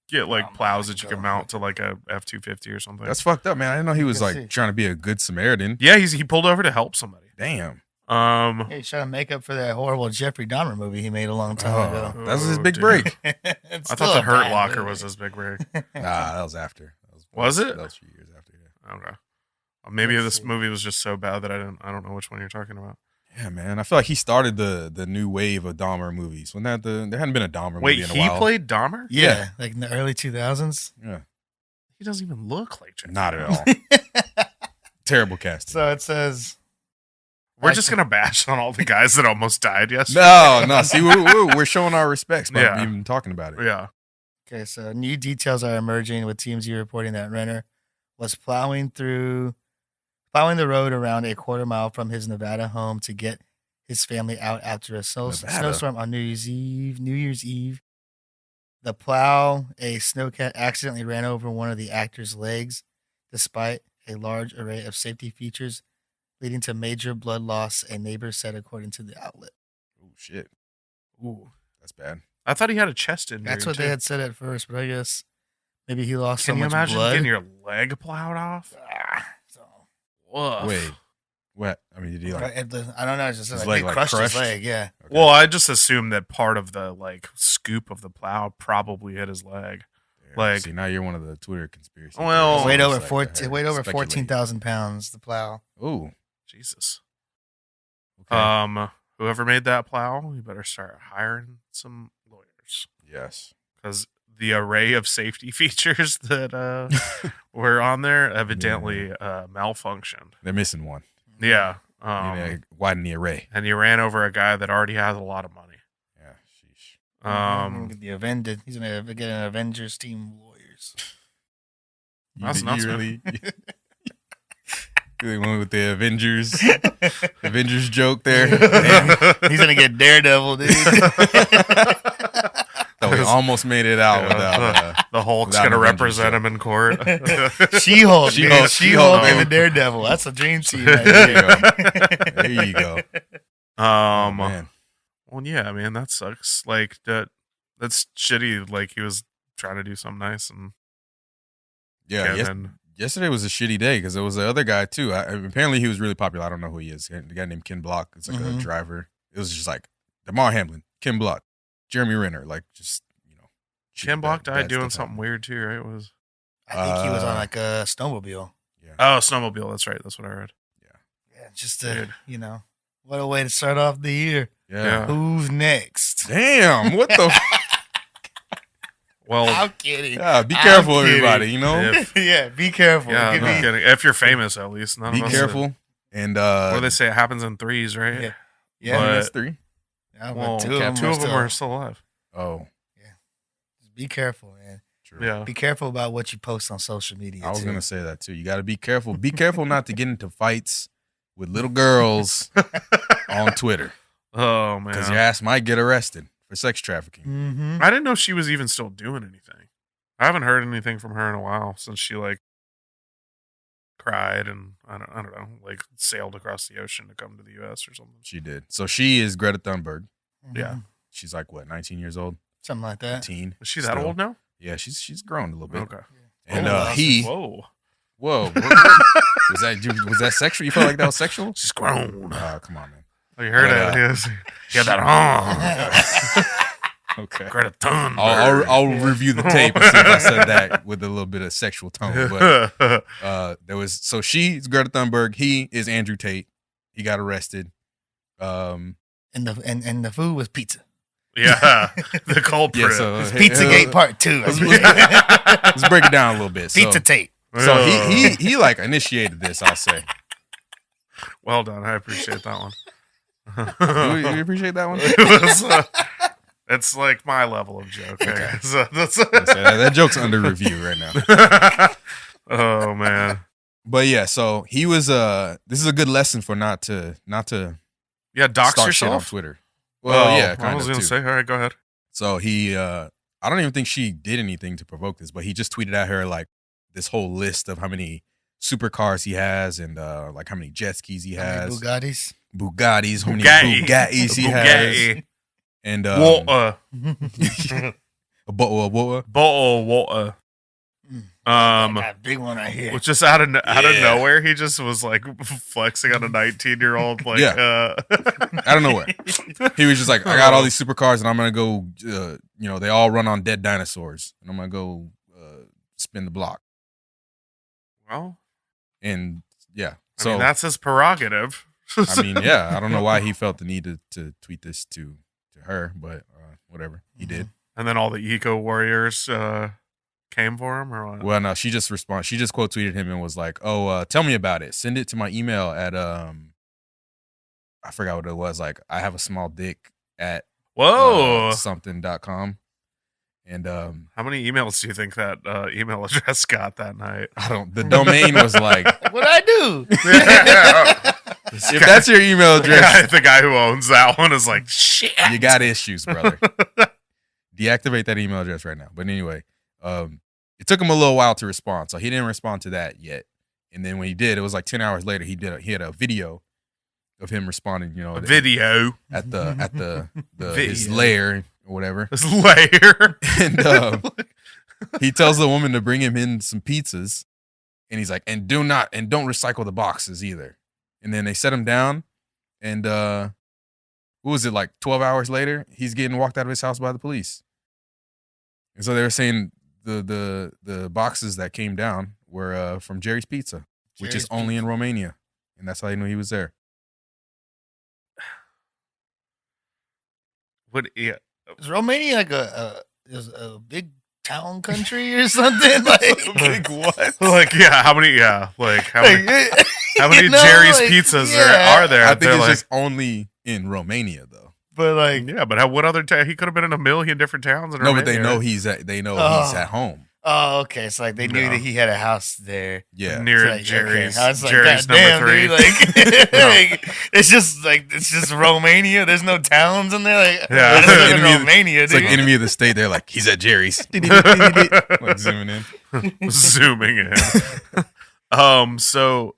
S1: get like plows that you can mount to like a F-250 or something.
S2: That's fucked up, man. I didn't know he was
S3: Let's
S2: like
S3: see.
S2: trying to be a good Samaritan.
S1: Yeah, he pulled over to help somebody.
S2: Damn.
S3: Yeah, he's trying to make up for that horrible Jeffrey Dahmer movie he made a long time ago.
S2: Oh, that was his big
S1: dude.
S2: break.
S1: I thought the Hurt Locker was his big break.
S2: That was after.
S1: Was it?
S2: That was a few years after. Yeah.
S1: Okay. Maybe
S3: Let's
S1: this
S3: see.
S1: movie was just so bad that I don't know which one you're talking about.
S2: Yeah, man. I feel like he started the new wave of Dahmer movies. When there hadn't been a Dahmer
S1: Wait,
S2: movie in a
S1: he
S2: while.
S1: played Dahmer?
S3: Yeah, like in the early 2000s.
S2: Yeah,
S1: He doesn't even look like Jeffrey.
S2: not at all. Terrible casting.
S3: So it says,
S1: We're just gonna bash on all the guys that almost died yesterday.
S2: No. See, we're showing our respects by
S1: Yeah.
S2: even talking about it.
S1: Yeah.
S3: okay, so new details are emerging with TMZ reporting that Renner was plowing the road around a quarter mile from his Nevada home to get his family out after a
S2: Nevada?
S3: snowstorm on New Year's Eve. The plow, a snowcat, accidentally ran over one of the actor's legs, despite a large array of safety features, leading to major blood loss, a neighbor said, according to the outlet.
S2: Oh shit,
S1: Ooh.
S2: that's bad.
S1: I thought he had a chest injury.
S3: That's what they
S1: too.
S3: had said at first, but I guess maybe he lost
S1: Can
S3: so
S1: you
S3: much
S1: imagine
S3: blood.
S1: getting your leg plowed off?
S3: So,
S1: Woof.
S2: Wait, what? I mean, did he like?
S3: I don't know. It's just
S2: His
S3: like
S2: leg,
S3: they
S2: like,
S3: crushed his
S2: crushed?
S3: leg. Yeah.
S2: Okay.
S1: Well, I just assumed that part of the like scoop of the plow probably hit his leg.
S2: Yeah,
S1: like-
S2: see, now you're one of the Twitter conspiracy.
S1: Well,
S2: theorists.
S3: Weighed over
S2: It's like,
S3: 14. Weighed over
S2: speculate.
S3: 14,000 pounds. The plow.
S2: Ooh,
S1: Jesus.
S2: okay.
S1: Whoever made that plow, you better start hiring some lawyers
S2: Yes.
S1: because the array of safety features that were on there evidently malfunctioned.
S2: They're missing one.
S1: Yeah.
S2: You know, widen the array.
S1: And you ran over a guy that already has a lot of money.
S2: Yeah. Sheesh.
S3: The Avengers. He's gonna get an Avengers team of lawyers.
S1: That's
S2: you
S1: nuts,
S2: really, really went with the Avengers joke there. Damn.
S3: He's gonna get Daredevil, dude.
S2: So we almost made it out without.
S1: The Hulk's
S2: without
S1: gonna
S2: an
S1: represent
S2: Avengers
S1: him in court.
S3: She-Hulk,
S2: She-Hulk,
S3: She-Hulk, and
S2: baby.
S3: the Daredevil. That's a dream team. Right
S2: There you
S3: there.
S2: go. There you go. Oh, man.
S1: Well, yeah, man, that sucks. Like that's shitty. Like he was trying to do something nice, and
S2: Yeah.
S1: Kevin.
S2: Yesterday was a shitty day because there was the other guy too. Apparently he was really popular. I don't know who he is. The guy named Ken Block. It's like a driver. It was just like Damar Hamlin, Ken Block, Jeremy Renner. Like just shit,
S1: Ken Block
S2: bad
S1: died doing
S2: stuff
S1: something
S2: happened.
S1: weird too, right? Was
S3: I think he was on like a snowmobile.
S2: Yeah.
S1: oh snowmobile? That's right. That's what I read.
S3: Yeah, just
S1: Dude.
S3: what a way to start off the year.
S2: Yeah.
S3: Who's next?
S2: Damn. What the?
S1: Well,
S3: I'm kidding.
S2: Yeah. Be
S3: I'm
S2: careful,
S3: kidding.
S2: everybody. You know.
S1: if,
S3: Yeah, be careful.
S1: yeah,
S3: Give
S1: no
S3: me-
S1: kidding. If you're famous, at least. None
S2: Be
S1: of us
S2: careful. And
S1: What do they say? It happens in threes, right?
S3: Yeah.
S2: yeah,
S1: But-
S2: that's 3.
S3: Yeah, but
S1: Well,
S3: two of
S1: two of them
S3: still-
S1: are still alive.
S2: Oh,
S3: Be careful, man.
S2: true.
S1: Yeah.
S3: Be careful about what you post on social media.
S2: I was
S3: too.
S2: gonna say that too. You got to be careful. Be careful not to get into fights with little girls on Twitter
S1: Oh
S2: because your
S1: man,
S2: ass might get arrested for sex trafficking.
S3: Mhm.
S1: I didn't know she was even still doing anything. I haven't heard anything from her in a while since she like cried and I don't know, like sailed across the ocean to come to the U.S. or something.
S2: She did. So she is Greta Thunberg.
S1: Yeah.
S3: Mhm.
S2: She's like what, 19 years old,
S3: Something like that.
S2: 18.
S1: Is she that
S2: still.
S1: old now?
S2: Yeah, she's grown a little bit.
S1: Okay.
S2: And
S3: Oh,
S2: he,
S1: Whoa,
S2: whoa, was that sexual? You felt like that was sexual?
S1: she's grown.
S2: Come on, man.
S1: Oh, you heard
S2: But,
S1: it? Yes. He had that.
S2: Okay.
S1: Greta Thunberg.
S2: I'll review the tape and see if I said that with a little bit of sexual tone. But she's Greta Thunberg. He is Andrew Tate. He got arrested.
S3: And the food was pizza.
S1: yeah, the culprit.
S2: Yeah, so
S3: It's Pizzagate Part 2.
S2: let's break it down a little bit. So,
S3: Pizza Tate.
S2: so he like initiated this, I'll say.
S1: Well done. I appreciate that one.
S2: You appreciate that one?
S1: It was, It's like my level of joke.
S2: Okay.
S1: So that's
S2: So that joke's under review right now.
S1: Oh man.
S2: But yeah, so he was. This is a good lesson for not to
S1: Yeah, dox
S2: start shit on
S1: yourself.
S2: Twitter. Well, yeah,
S1: I
S2: kind
S1: was
S2: of
S1: gonna
S2: too.
S1: say. All right, go ahead.
S2: So he, I don't even think she did anything to provoke this, but he just tweeted at her like this whole list of how many supercars he has and like how many jet skis he has,
S3: Bugattis.
S2: how many Bugattis he has, and
S1: Water.
S2: bottle of water.
S1: Bottle of water.
S3: I got a big one right here.
S1: Which just out of
S2: Yeah.
S1: nowhere, he just was like flexing on a 19-year-old. Like,
S2: Yeah. Out of nowhere. He was just like, I got all these supercars and I'm gonna go. They all run on dead dinosaurs, and I'm gonna go spin the block.
S1: Well,
S2: And yeah,
S1: I mean, that's his prerogative.
S2: I mean, yeah, I don't know why he felt the need to tweet this to her, but whatever, he did.
S1: And then all the eco warriors came for him, or what?
S2: Well, no, she just responded. She just quote tweeted him and was like, "Oh, tell me about it. Send it to my email at I forgot what it was. Like, I have a small dick at
S1: Whoa,
S2: something.com." And
S1: how many emails do you think that email address got that night?
S2: the domain was like,
S3: What'd I do?
S2: if that's your email address,
S1: The guy who owns that one is like, shit.
S2: you got issues, brother. Deactivate that email address right now. But anyway, it took him a little while to respond, so he didn't respond to that yet. And then when he did, it was like 10 hours later. He had a video of him responding.
S1: A video
S2: at the his
S1: Video.
S2: lair or whatever.
S1: His layer.
S2: And he tells the woman to bring him in some pizzas, and he's like, and don't recycle the boxes either. And then they set him down, and what was it, like 12 hours later, he's getting walked out of his house by the police. And so they were saying the boxes that came down were from Jerry's Pizza, which is only in Romania, and that's how they knew he was there.
S1: What? Yeah.
S3: Is Romania like a big town country or something? Like
S2: what?
S1: Like, yeah. How many? Yeah. Like, how many?
S3: like,
S1: How many
S3: you know,
S1: Jerry's
S3: like,
S1: pizzas
S3: yeah.
S1: are there?
S2: I think
S1: They're
S2: it's
S1: like,
S2: just only in Romania, though.
S3: But like,
S1: yeah, but what other town? He could have been in a million different towns. In
S2: No, but
S1: Romania.
S2: they know he's at home.
S3: oh, okay. So like they knew
S1: No.
S3: that he had a house there.
S2: Yeah.
S1: near
S3: So, like,
S1: Jerry's.
S3: okay. I was like,
S1: Jerry's
S3: God
S1: number
S3: damn,
S1: 3.
S3: dude, like,
S1: No.
S3: like, it's just Romania. There's no towns in there. Like,
S1: Yeah.
S3: this isn't
S2: Enemy of-
S3: Romania,
S2: It's
S3: dude.
S2: like enemy of the state. They're like, he's at Jerry's. Like zooming in.
S1: Zooming in. So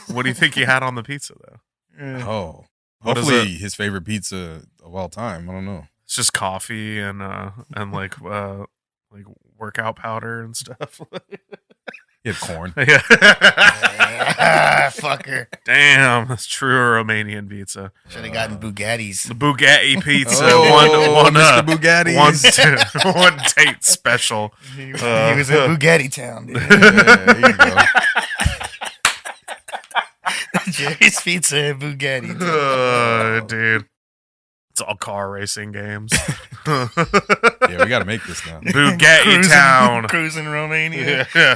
S1: what do you think he had on the pizza though?
S2: Oh.
S1: What is
S2: Hopefully his favorite pizza of all time. I don't know.
S1: It's just coffee and like workout powder and stuff.
S2: He had corn.
S1: Yeah.
S3: Fucker.
S1: Damn, that's true Romanian pizza.
S3: Should have gotten Bugattis.
S1: The Bugatti pizza.
S2: Oh,
S1: one
S2: Mr. Bugatti's.
S1: one Tate special.
S3: He was in Bugatti town, dude.
S2: Yeah, there you go.
S3: Jerry's Pizza and Bugatti.
S1: Dude. It's all car racing games.
S2: Yeah, we got to make this now.
S1: Bugatti Town.
S3: Cruising Romania.
S1: Yeah.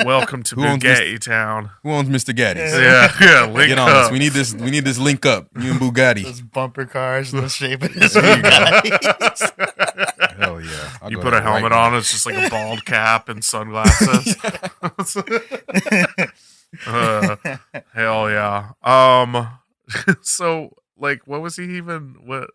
S1: Welcome to
S2: Who owns
S1: Bugatti Town.
S2: Who owns Mr. Gaddy's?
S1: Yeah, link
S2: Get on
S1: up.
S2: this. We need this link up. You and Bugatti.
S3: Those bumper cars in the shape of his
S2: There you go.
S3: Bugatti.
S2: Hell yeah. I'll
S1: You
S2: go
S1: put a
S2: there right
S1: helmet
S2: now.
S1: on, it's just like a bald cap and sunglasses. Hell yeah. So like what was he even well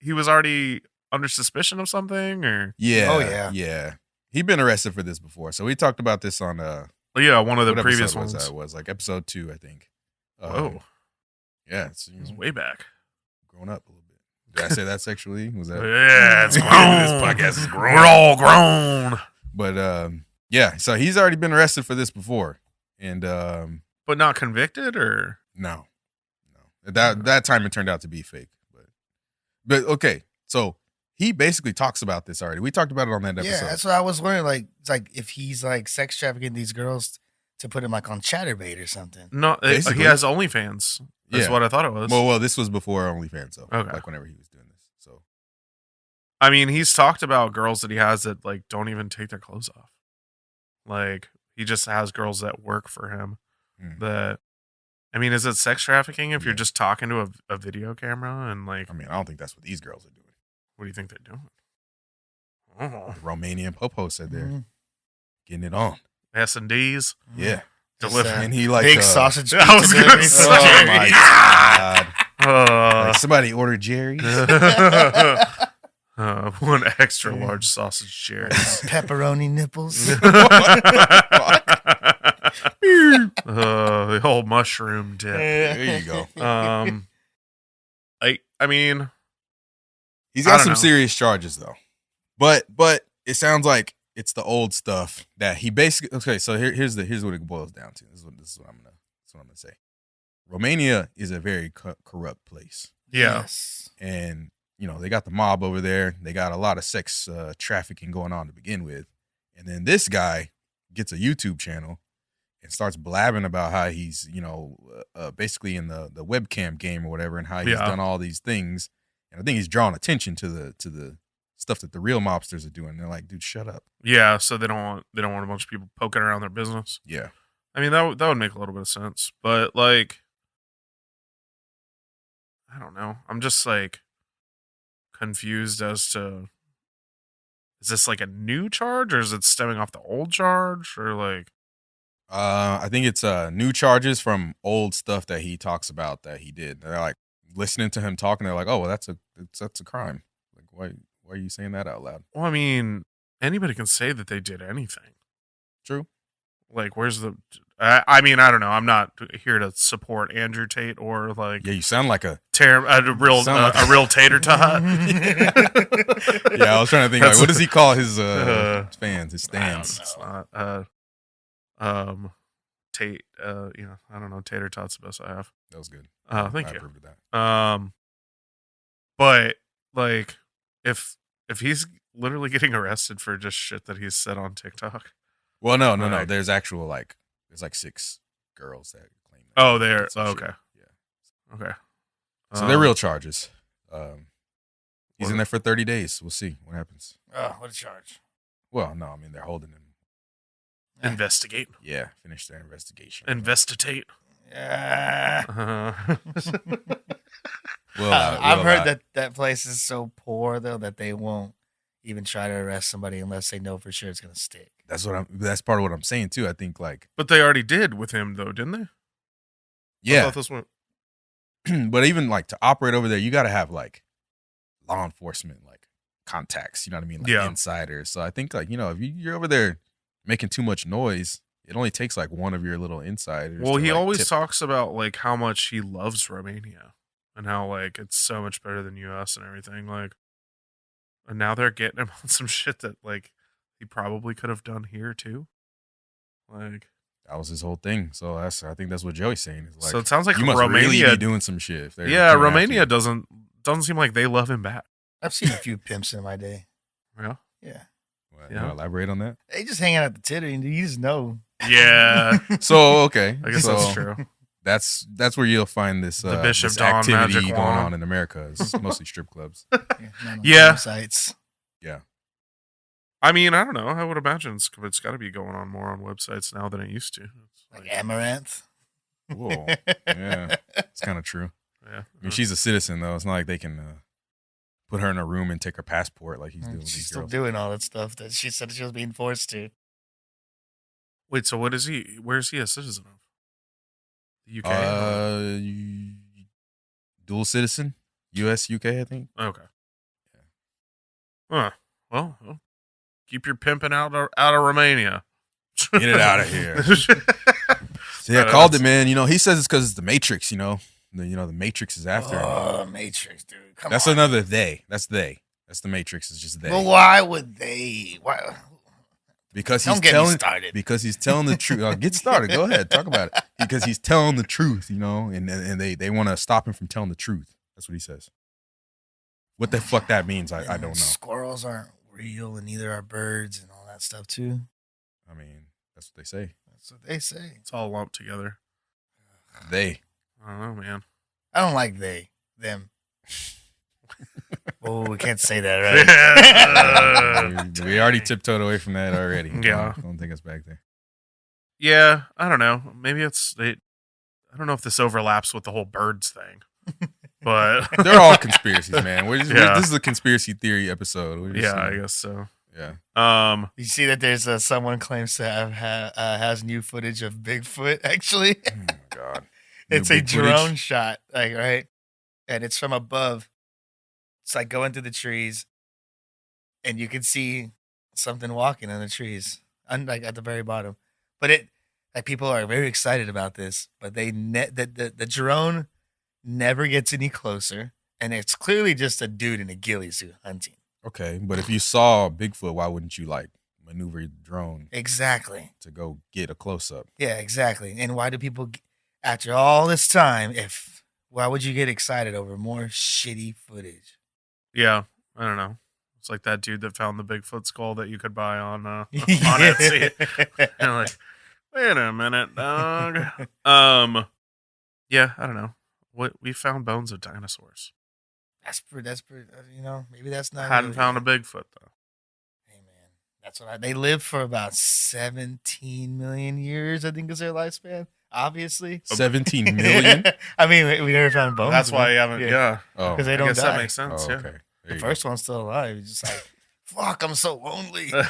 S1: he was already under suspicion of something or
S2: Yeah.
S3: Oh, yeah.
S2: Yeah. He'd been arrested for this before. So we talked about this on
S1: yeah, one of the
S2: what
S1: previous
S2: episode
S1: ones.
S2: was that? It was like episode 2, I think.
S1: Whoa.
S2: Yeah, it's
S1: It was way back.
S2: grown up a little bit. Did I say that sexually? Was that?
S1: Yeah, it's
S2: This
S1: grown.
S2: podcast is grown.
S1: We're all grown.
S2: But yeah, so he's already been arrested for this before, and
S1: But not convicted or
S2: no, that time it turned out to be fake. But okay, so he basically talks about this already. We talked about it on that episode.
S3: Yeah, that's what I was wondering. Like, it's like if he's like sex trafficking these girls to put him like on Chatterbait or something.
S1: no he
S2: Basically.
S1: has OnlyFans. That's
S2: Yeah.
S1: what I thought it was.
S2: Well, this was before OnlyFans, though.
S1: Okay.
S2: Like whenever he was doing this. So
S1: I mean, he's talked about girls that he has that like don't even take their clothes off. Like he just has girls that work for him.
S2: Hmm.
S1: That I mean, is it sex trafficking if you're
S2: Yeah.
S1: just talking to a video camera and like
S2: I mean, I don't think that's what these girls are doing.
S1: What do you think they're doing? Oh,
S2: The Romanian Popo said they're
S3: Mhm.
S2: getting it on.
S1: S&Ds.
S2: Yeah.
S3: Just,
S1: Delivery.
S2: And he like
S3: big sausage
S1: I
S3: pizza
S1: was gonna
S3: delivery
S1: say-
S3: from
S2: Oh
S3: Jerry's.
S2: my god! Like,
S1: Uh,
S2: somebody ordered Jerry's.
S1: one extra large sausage cherries.
S3: Pepperoni nipples.
S1: The whole mushroom dip.
S2: There you go.
S1: I mean,
S2: He's
S1: I
S2: got
S1: don't
S2: some
S1: know.
S2: serious charges though. But it sounds like it's the old stuff that he basically. Okay, so here's what it boils down to. This is what I'm gonna say. Romania is a very corrupt place,
S1: yeah.
S3: Yes.
S2: and they got the mob over there. They got a lot of sex trafficking going on to begin with, and then this guy gets a YouTube channel and starts blabbing about how he's basically in the webcam game or whatever, and how he's
S1: Yeah.
S2: done all these things. And I think he's drawing attention to the stuff that the real mobsters are doing. They're like, dude, shut up.
S1: Yeah, so they don't want a bunch of people poking around their business.
S2: Yeah.
S1: I mean, that would make a little bit of sense, but like, I don't know. I'm just like confused as to, is this like a new charge or is it stemming off the old charge or like?
S2: I think it's new charges from old stuff that he talks about that he did. They're like listening to him talking. They're like, oh, well, that's a crime. Like, why are you saying that out loud?
S1: Well, I mean, anybody can say that they did anything.
S2: True.
S1: Like, where's the? I mean, I don't know. I'm not here to support Andrew Tate or like
S2: Yeah, you sound like a
S1: a real
S2: Sound like-
S1: a real tater tot.
S2: yeah. I was trying to think like,
S1: That's-
S2: what does he call his fans? His
S1: I don't
S2: stands.
S1: know. It's not, Tate. I don't know. Tater tot's the best I have.
S2: That was good.
S1: Thank
S2: I
S1: you.
S2: approved of that.
S1: But like, if he's literally getting arrested for just shit that he's said on TikTok.
S2: Well, no.
S1: Like-
S2: There's actual there's 6 girls that claim that.
S1: Oh, they're
S2: Did some shit.
S1: okay.
S2: Yeah.
S1: Okay.
S2: So they're real charges. He's in there for 30 days. We'll see what happens.
S3: Oh, what a charge.
S2: Well, no, I mean they're holding him.
S1: Investigate.
S2: Yeah, finish their investigation.
S1: Investitate.
S3: Yeah.
S2: Well,
S3: I've heard that place is so poor though that they won't even try to arrest somebody unless they know for sure it's gonna stick.
S2: That's part of what I'm saying too. I think
S1: But they already did with him though, didn't they? I
S2: yeah,
S1: thought this went.
S2: but even to operate over there, you got to have law enforcement contacts. You know what I mean?
S1: Yeah.
S2: Insiders. So I think if you're over there making too much noise, it only takes one of your little insiders.
S1: Well,
S2: to,
S1: he always
S2: tip.
S1: talks about how much he loves Romania and how it's so much better than US and everything. And now they're getting him on some shit that he probably could have done here too.
S2: That was his whole thing. So I think that's what Joey's saying. Is
S1: So it sounds like
S2: you must
S1: Romania
S2: really be doing some shit. If they're
S1: Yeah,
S2: coming after
S1: Romania
S2: you.
S1: doesn't seem like they love him back.
S3: I've seen a few pimps in my day.
S1: Yeah.
S3: Yeah.
S2: Well,
S1: Yeah.
S2: You wanna elaborate on that?
S3: They just hang out at the titty and you just know.
S1: Yeah.
S2: So okay,
S1: I guess
S2: so
S1: that's true.
S2: that's where you'll find this
S1: The Bishop
S2: this
S1: Don
S2: activity
S1: magic
S2: going
S1: wand.
S2: on in America. It's mostly strip clubs.
S1: Yeah.
S3: Sites.
S2: Yeah.
S1: I mean, I don't know. I would imagine it's got to be going on more on websites now than it used to. It's
S3: Like Amaranth.
S2: Whoa. Yeah. It's kind of true.
S1: yeah.
S2: I mean, she's a citizen though. It's not like they can put her in a room and take her passport like he's doing with
S3: She's
S2: these
S3: still
S2: girls.
S3: doing all that stuff that she said she was being forced to.
S1: Wait, so what is he? Where is he a citizen of? The UK?
S2: Dual citizen, U.S., UK, I think.
S1: Okay. Huh. Well, keep your pimping out of Romania.
S2: Get it out of here. So yeah,
S1: Uh,
S2: called it, man. He says it's because it's the Matrix. The Matrix is after him.
S3: Oh, Matrix, dude. Come
S2: That's
S3: on.
S2: another they. That's they. That's the Matrix. It's just they.
S3: Well, why would they? Why?
S2: Because
S3: Don't
S2: he's
S3: get me
S2: telling.
S3: started.
S2: Because he's telling the truth. Get started. Go ahead. Talk about it. Because he's telling the truth. And they want to stop him from telling the truth. That's what he says. What the fuck that means, I don't know.
S3: Squirrels aren't real, and neither are birds, and all that stuff too.
S2: I mean, that's what they say.
S3: That's what they say.
S1: It's all lumped together.
S2: They.
S1: I don't know, man.
S3: I don't like them. Oh, we can't say that, right?
S2: We already tiptoed away from that already.
S1: Yeah.
S2: Don't take us back there.
S1: Yeah, I don't know. Maybe I don't know if this overlaps with the whole birds thing. but
S2: They're all conspiracies, man.
S1: Yeah.
S2: This is a conspiracy theory episode.
S1: I guess so.
S2: Yeah.
S1: Um,
S3: You see that there's someone claims to have has new footage of Bigfoot. Actually,
S2: Oh my god.
S3: it's
S2: New
S3: a
S2: big
S3: drone
S2: footage.
S3: shot, like right, and it's from above. It's like going through the trees, and you can see something walking in the trees, like at the very bottom. But people are very excited about this, but the drone never gets any closer, and it's clearly just a dude in a ghillie suit hunting.
S2: Okay, but if you saw Bigfoot, why wouldn't you like maneuver your drone
S3: Exactly.
S2: to go get a close up?
S3: Yeah, exactly. And why do people, after all this time, why would you get excited over more shitty footage?
S1: yeah, I don't know. It's like that dude that found the Bigfoot skull that you could buy on Etsy. And like, wait a minute, dog. Yeah, I don't know. We found bones of dinosaurs.
S3: That's pretty. Maybe that's not.
S1: Hadn't
S3: really
S1: found a
S3: it.
S1: Bigfoot though.
S3: Hey man, that's what they lived for about 17 million years. I think is their lifespan. Obviously,
S2: 17 million?
S3: I mean, we never found bones.
S1: That's
S3: of
S1: why
S3: them.
S1: you haven't. Yeah,
S2: Oh,
S3: because they
S1: I
S3: don't
S1: guess
S3: die.
S1: that makes sense.
S2: oh,
S1: Yeah.
S2: okay. There
S3: The
S2: you
S3: first one's still alive. He's just like, fuck, I'm so lonely.
S2: go.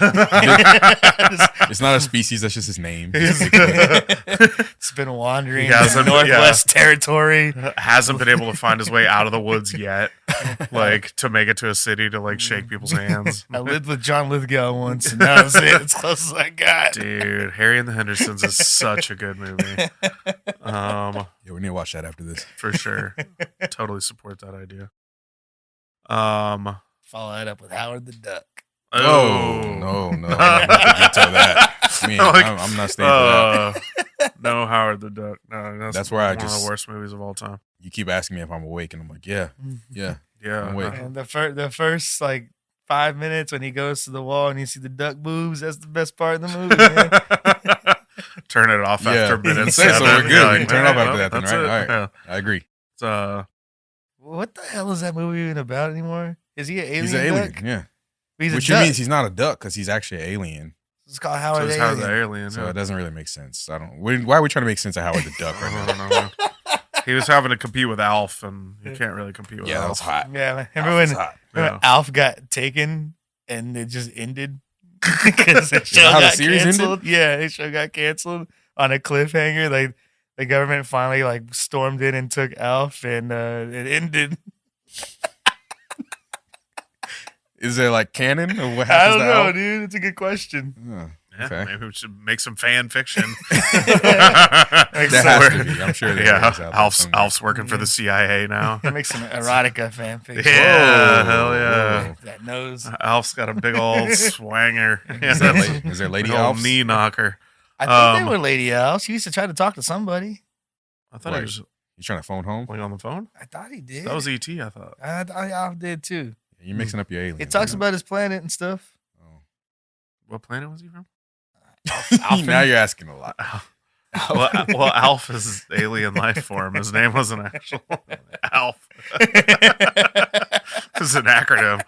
S2: It's not a species, that's just his name.
S3: It's been wandering
S1: He hasn't-
S3: Northwest Territory.
S1: Hasn't been able to find his way out of the woods yet, like to make it to a city to like shake people's hands.
S3: I lived with John Lithgow once, and that was it. It's close as I got.
S1: Dude, Harry and the Hendersons is such a good movie.
S2: Yeah, we need to watch that after this.
S1: For sure. Totally support that idea.
S3: Follow that up with Howard the Duck.
S2: No, I'm not gonna veto that.
S1: Like,
S2: I'm not staying for that.
S1: No, Howard the Duck. No,
S2: That's where I
S1: one of
S2: just-
S1: the worst movies of all time.
S2: You keep asking me if I'm awake, and I'm like, yeah.
S1: Yeah.
S2: I'm awake.
S3: And the first like 5 minutes when he goes to the wall and you see the duck boobs, that's the best part of the movie, man.
S1: Turn it off after minute
S2: So we're
S1: 7.
S2: good.
S1: You're
S2: We can turn it off after that then,
S1: that's
S2: right?
S1: it.
S2: All right.
S1: Yeah.
S2: I agree.
S1: It's,
S3: What the hell is that movie even about anymore? Is he an alien?
S2: He's an alien,
S3: duck?
S2: yeah.
S3: He's
S2: Which
S3: a duck.
S2: means he's not a duck because he's actually an alien.
S3: It's called
S1: so
S3: Howard
S1: it's
S3: the
S1: Howard
S3: Alien.
S1: the Alien.
S2: So
S1: yeah.
S2: it doesn't really make sense. Why are we trying to make sense of Howard the Duck right
S1: I
S2: now?
S1: don't know. He was having to compete with Alf, and you can't really compete with
S2: Yeah, that
S1: Alf.
S2: was hot.
S3: Yeah, man.
S2: That
S3: Remember
S2: was
S3: when
S2: hot.
S1: Yeah.
S3: Alf got taken and it just ended? Because the show
S2: how the
S3: got
S2: series ended?
S3: canceled. Yeah, the show got canceled on a cliffhanger. Like the government finally like stormed in and took Alf, and it ended.
S2: Is there like canon or what
S3: I
S2: happens
S3: don't
S2: to
S3: know,
S2: Alf?
S3: dude. It's a good question.
S2: Oh,
S1: Yeah,
S2: okay.
S1: maybe we should make some fan fiction.
S2: That has to
S1: Where-
S2: be. I'm sure there
S1: Yeah,
S2: is out there
S1: Alf's
S2: somewhere.
S1: working for the CIA now.
S3: Make some erotica fan fiction.
S1: Yeah,
S2: Whoa,
S1: hell yeah.
S2: whoa.
S3: That nose.
S1: Alf's got a big old swanger.
S2: Is there Lady
S1: Big old
S2: Alfs?
S1: knee knocker.
S3: I think they
S1: Um,
S3: were Lady Alf. He used to try to talk to somebody.
S1: I thought
S2: Right.
S1: he was
S2: You trying to phone home?
S1: playing on the phone.
S3: I thought he did.
S1: That was ET. I thought.
S3: I thought Alf did too.
S2: You're mixing up your aliens.
S3: It talks
S2: man.
S3: about his planet and stuff.
S1: What planet was he from?
S2: Oh. Now you're asking a lot.
S1: Well, Alf is his alien life form. His name wasn't actual Alf. It's an acronym.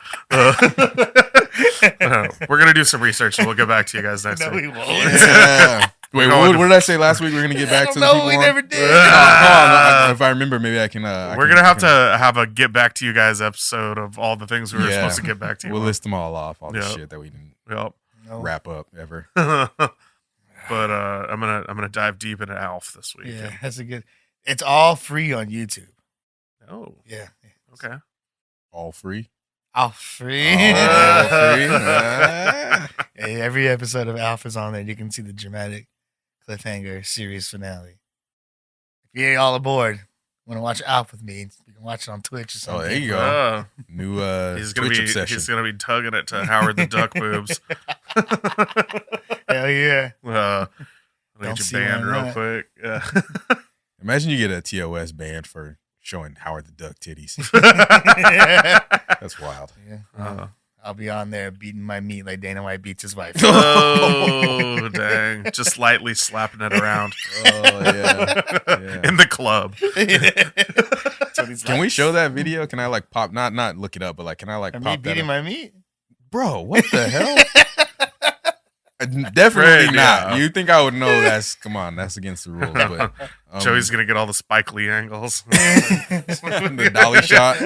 S1: We're gonna do some research and we'll get back to you guys next
S3: No,
S1: week.
S3: we won't.
S2: Yeah. Wait,
S1: going
S2: what did I say last week? We're gonna get back
S3: I
S2: to
S3: don't
S2: the
S3: know.
S2: people.
S3: We
S2: on?
S3: never did.
S2: If I remember, maybe I can.
S1: We're gonna have to have a get back to you guys episode of all the things we were
S2: Yeah.
S1: supposed to get back to you.
S2: We'll
S1: on.
S2: list them all off. All the
S1: Yeah.
S2: shit that we didn't
S1: Yep.
S3: No.
S2: wrap up ever.
S1: But I'm gonna dive deep into Alf this week.
S3: Yeah, that's a good. It's all free on YouTube.
S1: Oh,
S3: Yeah.
S1: okay.
S2: All free.
S3: All free.
S2: All free.
S3: Hey, every episode of Alf is on there. You can see the dramatic cliffhanger series finale. If you're all aboard, want to watch Alf with me, you can watch it on Twitch or
S2: Oh,
S3: something.
S2: there you go.
S1: Oh,
S2: New
S1: he's gonna
S2: Twitch
S1: be
S2: obsession.
S1: he's gonna be tugging it to Howard the Duck boobs.
S3: Hell yeah.
S1: I'll
S3: Don't
S1: get
S3: see
S1: you banned
S3: why
S1: real
S3: not.
S1: quick. Yeah.
S2: Imagine you get a TOS banned for showing Howard the Duck titties. That's wild.
S3: Yeah.
S1: Uh,
S3: I'll be on there beating my meat like Dana White beats his wife.
S1: oh dang! Just lightly slapping it around
S2: Oh yeah.
S1: in the club.
S3: That's what he's
S2: Can
S3: like.
S2: we show that video? Can I like pop? Not look it up, but like, can I like
S3: Me
S2: pop that?
S3: beating
S2: up?
S3: my meat?
S2: Bro, what the hell? Definitely
S1: Right,
S2: not.
S1: yeah.
S2: You think I would know? That's against the rules. But
S1: Joey's gonna get all the Spike Lee angles.
S2: the dolly shot.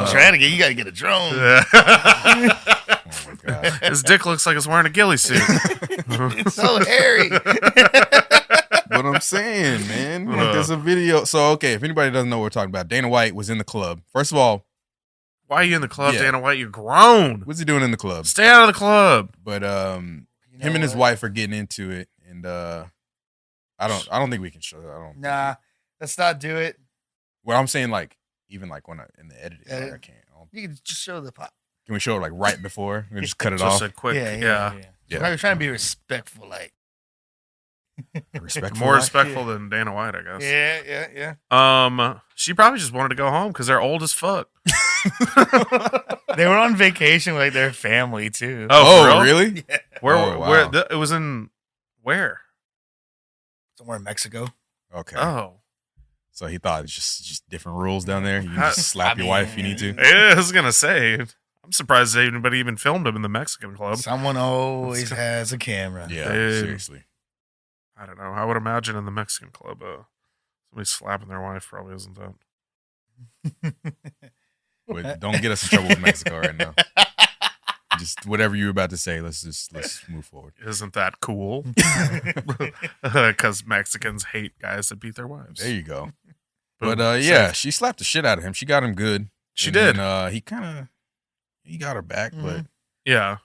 S3: Trying to get, you got to get a drone.
S2: Oh my god.
S1: His dick looks like it's wearing a ghillie suit.
S3: It's so hairy.
S2: But I'm saying, man, like there's a video. So okay, if anybody doesn't know what we're talking about, Dana White was in the club. First of all,
S1: Why are you in the club,
S2: Yeah.
S1: Dana White? You're grown.
S2: what's he doing in the club?
S1: Stay out of the club.
S2: But
S3: You know
S2: him and his
S3: what?
S2: wife are getting into it, and I don't think we can show that. I don't.
S3: Nah, let's not do it.
S2: Well, I'm saying like even like when in the editing, like, I can't.
S3: You can just show the pop.
S2: Can we show it like right before? We just cut it
S1: Just
S2: off.
S1: a quick,
S3: Yeah.
S2: Yeah.
S3: We're trying to be respectful, like.
S2: Respectful.
S1: More
S2: right?
S1: respectful than Dana White, I guess.
S3: Yeah.
S1: She probably just wanted to go home because they're old as fuck.
S3: They were on vacation with like, their family too.
S1: Oh, for real?
S2: Really?
S3: Yeah.
S1: Where?
S2: Oh, wow.
S1: Where? It was in where?
S3: Somewhere in Mexico.
S2: Okay.
S1: Oh,
S2: So he thought it's just different rules down there. You can
S1: How-
S2: just slap
S3: I
S2: your wife if you need to.
S1: yeah, I was gonna say. I'm surprised anybody even filmed him in the Mexican club.
S3: Someone always has a camera.
S2: Yeah,
S1: Dude.
S2: seriously.
S1: I don't know. I would imagine in the Mexican club, somebody slapping their wife probably isn't that.
S2: But don't get us in trouble with Mexico right now. Just whatever you were about to say, let's move forward.
S1: Isn't that cool? Because Mexicans hate guys that beat their wives.
S2: There you go.
S1: Boom.
S2: But yeah, she slapped the shit out of him. She got him good.
S1: She
S2: And
S1: did.
S2: Then, he got her back, but
S1: Yeah.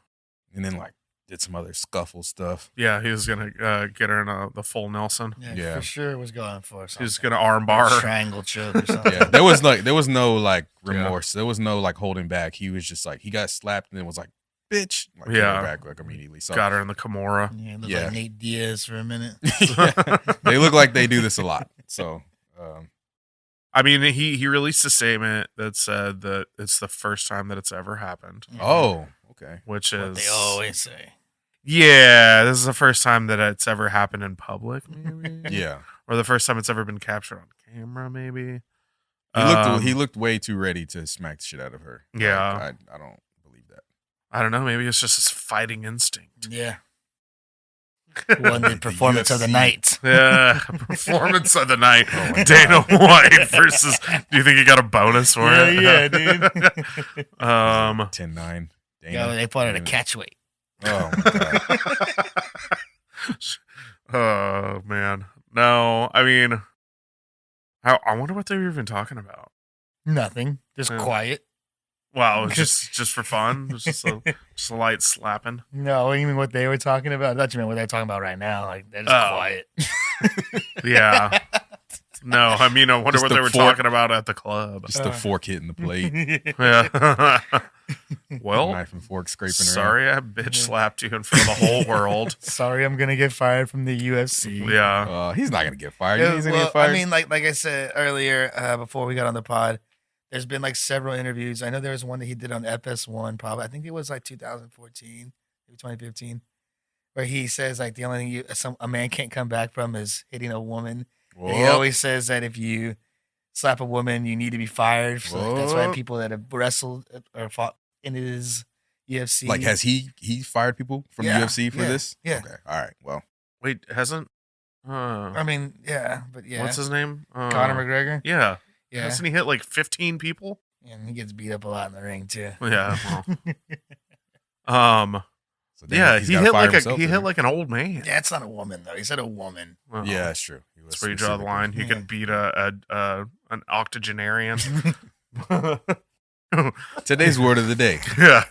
S2: and then like did some other scuffle stuff.
S1: Yeah, he was gonna get her in the full Nelson.
S2: Yeah.
S3: For sure was going for
S1: He was
S3: something.
S1: gonna arm bar her.
S3: Triangle choke or something.
S2: Yeah, there was no like remorse. There was no like holding back. He was just like he got slapped and then was like, "Bitch!" Like, hit her
S1: Yeah.
S2: back like immediately. So
S1: Got her in the Kimura.
S3: Yeah, looked
S2: Yeah.
S3: like Nate Diaz for a minute.
S2: yeah, they look like they do this a lot. So
S1: I mean, he released a statement that said that it's the first time that it's ever happened,
S2: oh, okay.
S1: which
S3: What
S1: is
S3: they always say.
S1: yeah, this is the first time that it's ever happened in public, maybe.
S2: Yeah.
S1: Or the first time it's ever been captured on camera, maybe.
S2: He looked way too ready to smack the shit out of her. Like,
S1: Yeah.
S2: I don't believe that.
S1: I don't know. Maybe it's just his fighting instinct.
S3: Yeah. Won the performance of the
S2: UFC.
S3: night.
S1: Yeah, performance of the night.
S2: Oh my
S1: Dana White versus. Do you think he got a bonus for it?
S3: Yeah, dude.
S2: 10-9. Dana.
S3: Yo, they put it a catch weight.
S2: Oh my god.
S1: Oh man, no. I mean, I wonder what they were even talking about.
S3: Nothing. Just
S1: Yeah.
S3: quiet.
S1: Wow, it was just for fun. It was just a light slapping.
S3: No, what do you mean what they were talking about? I thought you meant what they're talking about right now. Like, they're just
S1: Oh.
S3: quiet.
S1: Yeah. No, I mean, I wonder
S2: Just
S1: what
S2: the
S1: they were
S2: fork.
S1: talking about at the club.
S2: Just the fork hitting the plate.
S1: Yeah. Well,
S2: Knife and fork scraping around.
S1: sorry, I bitch slapped you in front of the whole world.
S3: Sorry, I'm gonna get fired from the UFC.
S1: Yeah.
S2: He's not gonna get fired.
S3: Yeah,
S2: He's gonna
S3: well,
S2: get fired.
S3: I mean, like I said earlier, before we got on the pod, there's been like several interviews. I know there was one that he did on FS1, probably. I think it was like 2014, maybe 2015, where he says like the only thing a man can't come back from is hitting a woman. And he
S2: Whoop.
S3: always says that if you slap a woman, you need to be fired. So like, that's why
S2: Whoop.
S3: people that have wrestled or fought in his UFC,
S2: Like, has he fired people from
S3: Yeah,
S2: UFC for
S3: yeah,
S2: this?
S3: yeah.
S2: Okay. All right. Well,
S1: Wait, hasn't?
S3: I mean, yeah, but yeah,
S1: What's his name?
S3: Conor McGregor.
S1: Yeah.
S3: Yeah,
S1: Hasn't he hit like 15 people?
S3: and he gets beat up a lot in the ring too.
S1: Yeah. Well.
S2: so then
S1: Yeah.
S2: he's
S1: He
S2: gotta
S1: hit
S2: fire
S1: like
S2: himself
S1: he
S2: then.
S1: hit like an old man.
S3: Yeah, it's not a woman though. He said a woman.
S1: Well,
S2: Yeah, that's true. He was
S1: That's where you draw the line. You
S3: Yeah.
S1: can beat an octogenarian.
S2: Today's word of the day:
S1: Yeah.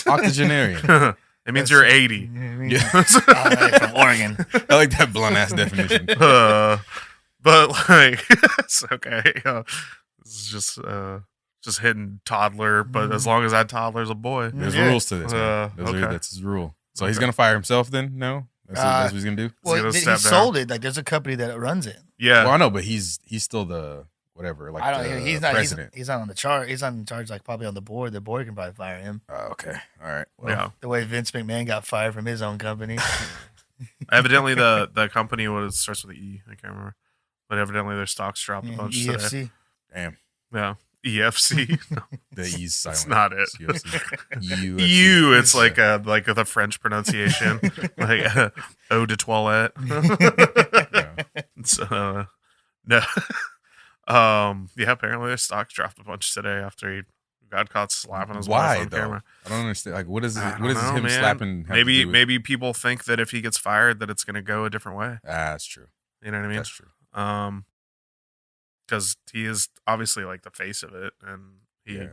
S2: octogenarian.
S1: It means you're 80.
S2: Yeah.
S3: From Oregon.
S2: I like that blunt ass definition.
S1: But like, it's okay. This is just hitting toddler. But as long as that toddler's a boy,
S2: There's
S3: Yeah.
S2: rules to this. Man.
S1: Okay.
S2: That's his rule. So he's
S1: Okay.
S2: gonna fire himself then? No, that's what he's gonna do.
S3: Well,
S1: gonna
S3: he
S1: step
S3: sold it. Like, there's a company that runs it.
S1: yeah.
S2: Well, I know, but he's still the whatever. Like
S3: I don't.
S2: the
S3: He's not.
S2: president.
S3: He's not on the chart. He's not in charge. Like, probably on the board. The board can probably fire him.
S2: Okay. All right. Well,
S1: Yeah.
S3: The way Vince McMahon got fired from his own company.
S1: Evidently, the company starts with an E. I can't remember, but evidently their stocks dropped a bunch today.
S3: EFC.
S2: Damn.
S1: Yeah. EFC. No,
S2: The E's silent.
S1: it's not it.
S2: It's UFC.
S1: You. It's like the French pronunciation, like eau de toilette.
S2: Yeah.
S1: So, no. Yeah. Apparently, their stocks dropped a bunch today after he got caught slapping his wife
S2: Why
S1: on
S2: though?
S1: camera.
S2: I don't understand. Like, what is
S1: I
S2: it?
S1: don't
S2: What is
S1: know,
S2: him
S1: man.
S2: slapping? have to do with-
S1: Maybe people think that if he gets fired, that it's going to go a different way.
S2: That's true.
S1: You know what I mean?
S2: That's true.
S1: Because he is obviously like the face of it, and he
S2: Yeah.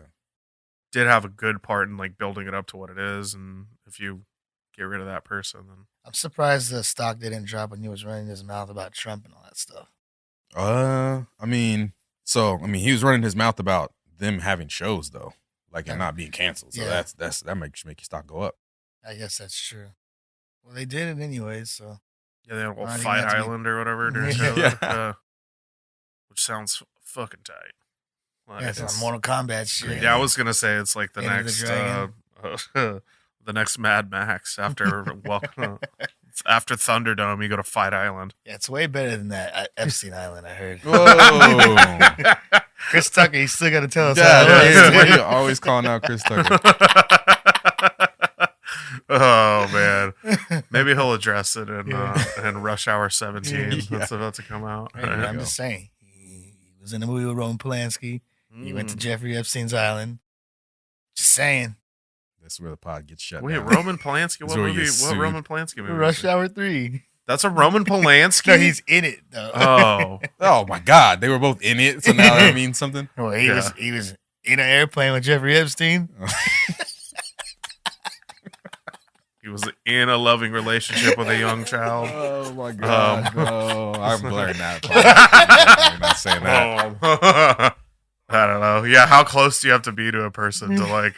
S1: did have a good part in like building it up to what it is. And if you get rid of that person, then
S3: I'm surprised the stock didn't drop when he was running his mouth about Trump and all that stuff.
S2: I mean, he was running his mouth about them having shows though, like and not being canceled. So
S3: Yeah.
S2: that makes your stock go up.
S3: I guess that's true. Well, they did it anyways, so
S1: yeah, they had a little
S3: I think
S1: Fight
S3: that's me.
S1: Island or whatever during
S3: Yeah.
S1: COVID, which sounds fucking tight. Like,
S3: yeah, it's on Mortal Kombat shit.
S1: yeah, I was gonna say it's like the
S3: Enter the
S1: next
S3: Dragon.
S1: the next Mad Max after after Thunderdome, you go to Fight Island.
S3: Yeah, it's way better than that Epstein Island. I heard.
S2: Whoa.
S3: Chris Tucker, you still got to tell us.
S2: Yeah,
S3: how it was.
S2: why you always calling out Chris Tucker?
S1: Oh man, maybe he'll address it in Rush Hour 17.
S2: Yeah.
S1: That's about to come out.
S3: Hey,
S2: There you
S3: I'm
S2: go.
S3: just saying. He was in the movie with Roman Polanski. He went to
S1: Mm.
S3: Jeffrey Epstein's island. Just saying.
S2: That's where the pod gets shut
S1: Wait,
S2: down.
S1: Roman Polanski?
S2: That's
S1: What
S2: where
S1: movie?
S2: you
S1: What
S2: sued.
S1: Roman Polanski movie?
S3: Rush
S1: is it?
S3: Hour 3.
S1: That's a Roman Polanski.
S3: No, he's in it though.
S1: Oh,
S2: Oh my God, they were both in it. So now that means something.
S3: Well, he
S1: Yeah.
S3: was in an airplane with Jeffrey Epstein.
S1: he was in a loving relationship with a young child.
S2: Oh my God,
S1: Um,
S2: no! I'm blurring that part. I'm not saying that.
S1: I don't know. Yeah, how close do you have to be to a person to like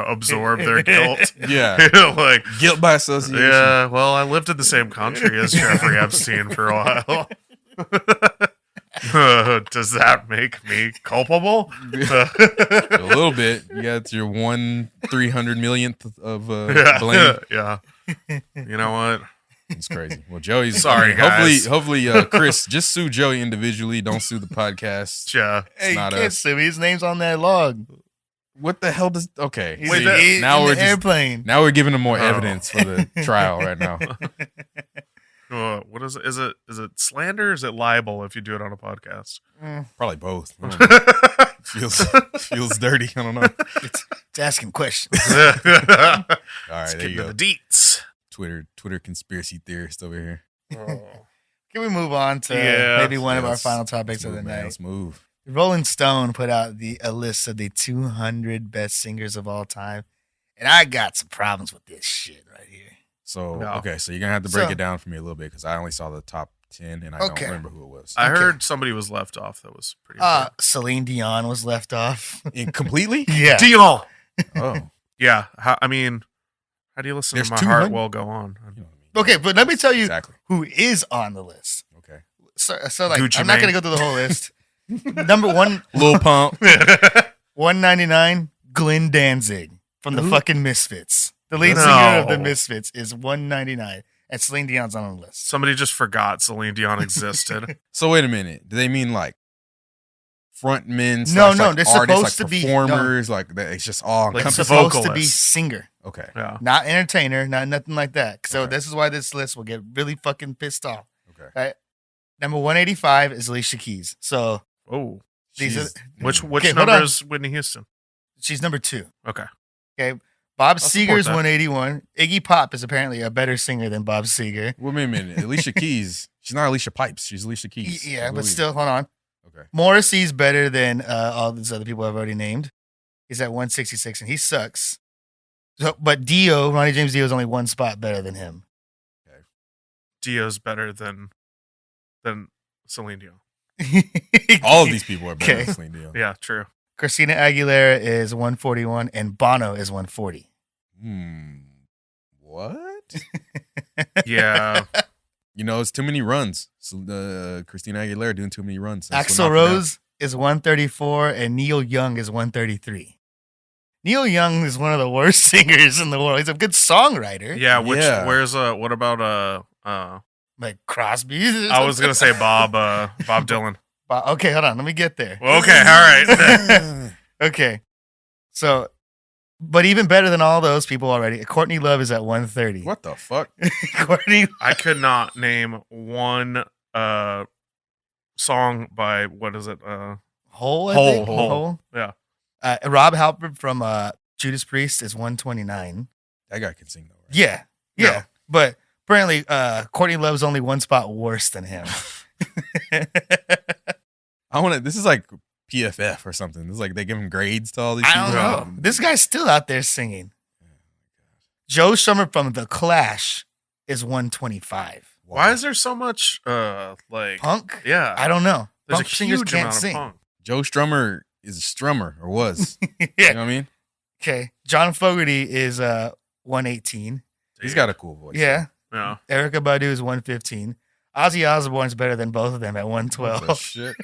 S1: absorb their guilt?
S2: Yeah,
S1: Like,
S2: guilt by association.
S1: yeah. Well, I lived in the same country as Jeffrey Epstein for a while. Does that make me culpable?
S2: A little bit. You got your 1/300 millionth of blame.
S1: Yeah. You know what?
S2: It's crazy. Well, Joey's
S1: Sorry, guys.
S2: Hopefully, Chris, just sue Joey individually. Don't sue the podcast.
S1: Yeah.
S3: Hey, you
S2: not
S3: can't
S2: us.
S3: sue me. His name's on that log.
S2: What the hell does? Okay,
S3: He's
S1: Wait,
S3: in
S2: now
S3: the
S2: we're just
S3: airplane.
S2: now we're giving him more
S1: Oh.
S2: evidence for the trial right now.
S1: What is it? Is it slander or is it libel if you do it on a podcast?
S2: Probably both. I don't know. feels dirty. I don't know.
S3: It's asking questions.
S2: All
S1: Let's
S2: right,
S1: get
S2: there you
S1: into
S2: go.
S1: the deets.
S2: Twitter conspiracy theorist over here.
S3: Can we move on to
S1: Yeah.
S3: maybe one of our
S2: Let's-
S3: final topics
S2: let's
S3: of the
S2: move, man.
S3: night?
S2: Let's move.
S3: Rolling Stone put out a list of the 200 best singers of all time, and I got some problems with this shit right here.
S2: So
S1: No.
S2: okay, so you're gonna have to break
S3: So-
S2: it down for me a little bit because I only saw the top 10 and I
S3: Okay.
S2: don't remember who it was.
S1: I
S3: Okay.
S1: heard somebody was left off that was pretty important.
S3: Celine Dion was left off.
S2: Completely?
S3: Yeah.
S1: Dion.
S2: Oh,
S1: Yeah. How do you listen
S2: There's
S1: to My
S2: 200?
S1: Heart Will Go On?
S2: you know what I mean.
S3: Okay, but let me tell you
S2: Exactly.
S3: who is on the list.
S2: Okay.
S3: So like,
S1: Gucci
S3: I'm not
S1: Mane.
S3: going to go through the whole list. Number one,
S2: Lil Pump.
S3: 199, Glenn Danzig from the
S2: Who?
S3: fucking Misfits. The lead
S1: No.
S3: singer of the Misfits is 199, and Celine Dion's on the list.
S1: Somebody just forgot Celine Dion existed.
S2: So wait a minute. Do they mean like frontmen?
S3: No,
S2: slash,
S3: no,
S2: like
S3: they're
S2: artists,
S3: supposed
S2: like
S3: to be-
S2: performers. Like that, it's just all
S1: Like
S3: It's
S2: encompassing.
S3: supposed to be
S1: vocalists.
S3: singer,
S2: Okay.
S1: Yeah.
S3: not entertainer, not nothing like that. So
S2: Okay.
S3: this is why this list will get really fucking pissed off.
S2: Okay.
S3: Right? Number 185 is Alicia Keys. So
S1: Oh.
S3: These
S2: She's-
S1: Which
S3: Okay, hold
S1: number
S3: on.
S1: is Whitney Houston?
S3: she's number 2.
S1: Okay.
S3: Okay. Bob
S1: support
S3: Seger's
S1: that.
S3: 181. Iggy Pop is apparently a better singer than Bob Seger.
S2: Wait a minute. Alicia Keys. She's not Alicia Pipes. She's Alicia Keys. I
S3: Yeah, but
S2: believe.
S3: still, hold on.
S2: Okay.
S3: Morrissey's better than all these other people I've already named. He's at 166, and he sucks. So, but Dio, Ronnie James Dio, is only one spot better than him.
S1: Dio's better than Celine Dion.
S2: All of these people are better
S3: Okay.
S2: than Celine Dion.
S1: Yeah, true.
S3: Christina Aguilera is 141, and Bono is 140.
S2: What?
S1: Yeah.
S2: You know, it's too many runs. So, Christina Aguilera doing too many runs. That's what
S3: Axl
S2: knocked her down.
S3: Rose is 134, and Neil Young is 133. Neil Young is one of the worst singers in the world. He's a good songwriter.
S1: Yeah,
S2: Yeah.
S1: what about
S3: Like Crosby.
S1: I was gonna say Bob Dylan.
S3: Okay, hold on. Let me get there.
S1: Well, okay, all right.
S3: Okay. So, but even better than all those people already, Courtney Love is at 130.
S2: What the fuck?
S3: Courtney,
S1: I could not name one song by what is it?
S3: Hole, I
S1: Hole,
S3: think?
S1: Hole. Yeah.
S3: Rob Halpern from Judas Priest is 129.
S2: That guy can sing though, right?
S3: Yeah.
S1: Yeah.
S3: But apparently, Courtney Love's only one spot worse than him.
S2: This is like PFF or something. This is like they give him grades to all these
S3: I
S2: people.
S3: don't know. This guy's still out there singing. Joe Strummer from The Clash is 125.
S1: Why is there so much like
S3: Punk?
S1: Yeah.
S3: I don't know.
S1: There's
S3: Punk
S1: a
S3: singers
S1: huge
S3: can't
S1: amount
S3: sing.
S1: of punk.
S2: Joe Strummer is a strummer or was?
S3: Yeah.
S2: You know what I mean?
S3: Okay. John Fogerty is 118.
S2: He's got a cool voice.
S3: Yeah.
S1: Yeah.
S3: Erica Badu is 115. Ozzy Osbourne's better than both of them at
S2: What the
S3: 112.
S2: shit.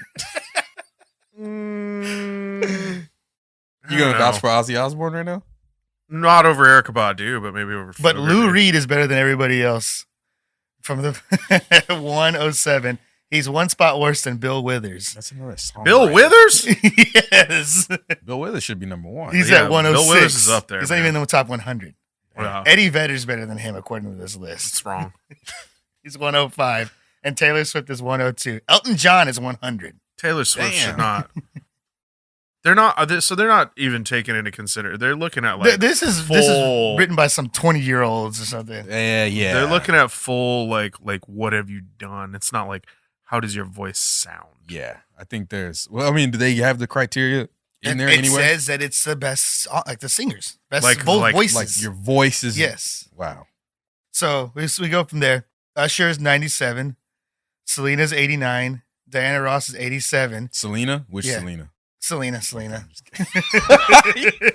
S1: Mm,
S2: You gonna vouch for Ozzy Osbourne right now?
S1: Not over Erica Badu, but maybe over.
S3: But
S1: Fogerty.
S3: Lou Reed is better than everybody else. From the 107. He's one spot worse than Bill Withers.
S2: That's another song.
S1: Bill Withers.
S3: Yes.
S2: Bill Withers should be number one.
S3: He's
S1: Yeah,
S3: at 106.
S1: Bill Withers is up there,
S3: He's not
S1: man.
S3: even in the top 100.
S1: Wow.
S3: Eddie Vedder's better than him, according to this list.
S1: It's wrong.
S3: He's 105. And Taylor Swift is 102. Elton John is 100.
S1: Taylor Swift
S2: Damn.
S1: should not. They're not. So they're not even taking into consider. They're looking at like
S3: This is
S1: full-
S3: written by some 20-year-olds or something.
S2: Yeah.
S1: They're looking at full like what have you done? It's not like how does your voice sound?
S2: Yeah, I think there's. Well, I mean, do they have the criteria in there
S3: it
S2: anyway?
S3: says that it's the best, like the singers, best
S1: Like-
S3: both
S1: like-
S3: voices.
S2: Like your voice is.
S3: Yes.
S2: Wow.
S3: So we go from there. Usher is 97. Selena's 89. Diana Ross is 87.
S2: Selena? Which
S3: Yeah.
S2: Selena?
S3: Selena.
S2: I'm just kidding.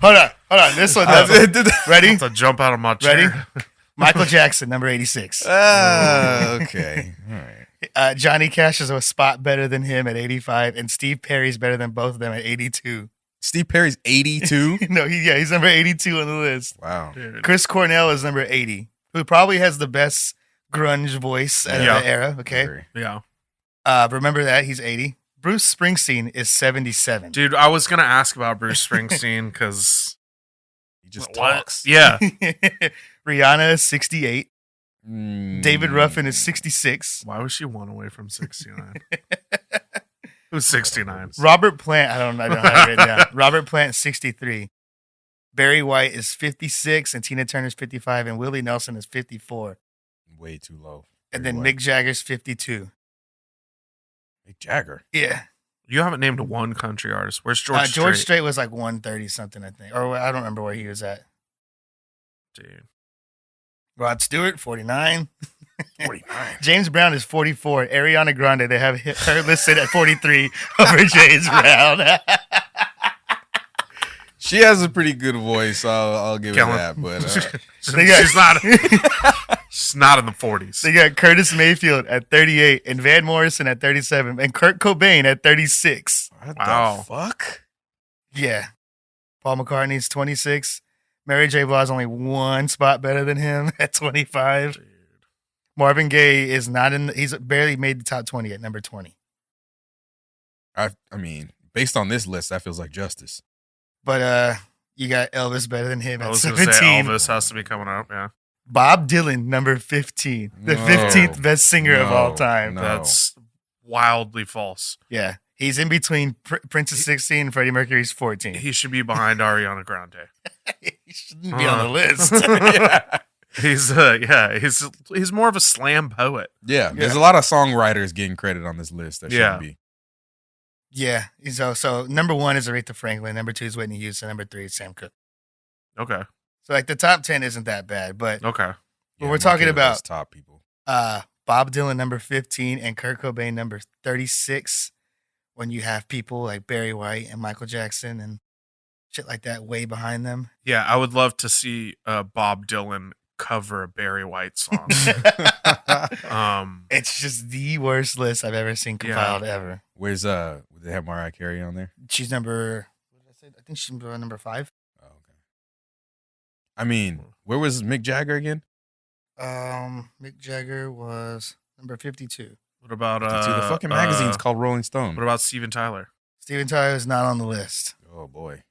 S3: Hold on. This one. Ready?
S1: To jump out of my
S3: Ready?
S1: chair.
S3: Michael Jackson, number 86.
S2: Okay. All right.
S3: Johnny Cash is a spot better than him at 85, and Steve Perry's better than both of them at 82.
S2: Steve Perry's 82.
S3: No, he's number 82 on the list.
S2: Wow.
S1: Dude.
S3: Chris Cornell is number 80, who probably has the best grunge voice out of
S1: Yeah.
S3: the era. Okay.
S2: Very.
S1: Yeah.
S3: Remember that he's 80. Bruce Springsteen is 77.
S1: Dude, I was gonna ask about Bruce Springsteen because
S2: He just
S1: what?
S2: talks.
S1: Yeah.
S3: Rihanna is 68.
S2: Mm.
S3: David Ruffin is 66.
S1: Why was she one away from 69? Who's 69?
S3: Robert Plant, I don't know how to write it down. Robert Plant, 63. Barry White is 56, and Tina Turner's 55, and Willie Nelson is 54.
S2: Way too low.
S3: And
S2: Very
S3: then
S2: low.
S3: Mick Jagger's 52.
S2: Mick Jagger.
S3: Yeah.
S1: You haven't named one country artist. Where's George Strait?
S3: George Strait was like 130 something, I think. Or I don't remember where he was at.
S1: Dude.
S3: Rod Stewart, 49.
S2: 49.
S3: James Brown is 44. Ariana Grande, they have her listed at 43 over James Brown.
S2: She has a pretty good voice. I'll give her
S1: Kellen.
S2: that. But
S3: They got-
S1: she's not. She's not in the 40s.
S3: They got Curtis Mayfield at 38 and Van Morrison at 37 and Kurt Cobain at 36.
S2: what
S1: Wow.
S2: the fuck?
S3: Yeah. Paul McCartney's 26. Mary J. Blige only one spot better than him at 25.
S1: Dude.
S3: Marvin Gaye is not in. He's barely made the top 20 at number 20.
S2: I mean, based on this list, that feels like justice.
S3: But you got Elvis better than him
S1: I
S3: at
S1: was going to
S3: 17.
S1: say Elvis has to be coming up. Yeah.
S3: Bob Dylan, number 15. The
S2: No.
S3: 15th best singer of all
S2: No.
S3: time.
S2: No.
S1: That's wildly false.
S3: Yeah. He's in between Prince is 16 and Freddie Mercury's 14.
S1: He should be behind Ariana Grande.
S3: He shouldn't be on the list.
S1: He's more of a slam poet.
S2: Yeah, there's a lot of songwriters getting credit on this list that
S1: Yeah.
S2: shouldn't be.
S3: Yeah. So number 1 is Aretha Franklin. Number 2 is Whitney Houston. Number 3 is Sam Cooke.
S1: Okay.
S3: So like the top 10 isn't that bad, but
S1: Okay.
S3: But
S2: Yeah,
S3: we're
S2: I'm
S3: talking
S2: okay with
S3: about-
S2: those top people.
S3: Bob Dylan number 15 and Kurt Cobain number 36. When you have people like Barry White and Michael Jackson and shit like that way behind them.
S1: Yeah, I would love to see Bob Dylan cover a Barry White song.
S3: It's just the worst list I've ever seen compiled ever.
S2: Where's would they have Mariah Carey on there?
S3: She's number. What did I say? I think she's number 5.
S2: Oh, okay. I mean, where was Mick Jagger again?
S3: Mick Jagger was number 52.
S1: What about
S2: the fucking magazine's called Rolling Stone.
S1: What about Steven Tyler?
S3: Steven Tyler is not on the list.
S2: Oh boy.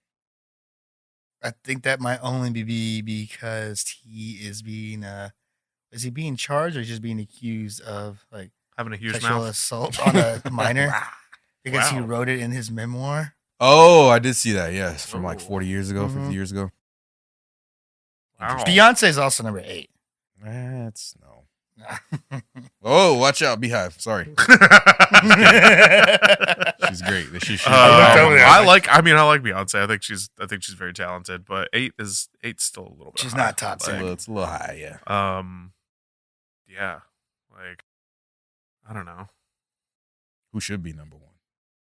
S3: I think that might only be because he is being is he being charged or just being accused of like
S1: Having a huge
S3: sexual
S1: mouth.
S3: assault on a minor because he
S1: Wow.
S3: wrote it in his memoir.
S2: Oh, I did see that. Yes, from like
S1: Oh.
S2: 40 years ago,
S3: Mhm.
S2: 50 years ago.
S1: Wow.
S3: Beyonce is also number 8.
S2: That's no. Oh, watch out, Beehive. Sorry, she's great. She should.
S1: I like Beyonce. I think she's very talented, but eight's still a little bit.
S3: She's
S1: high.
S3: not top
S2: it's,
S3: tier.
S2: it's a little high. Yeah.
S1: Yeah, like I don't know.
S2: Who should be number 1?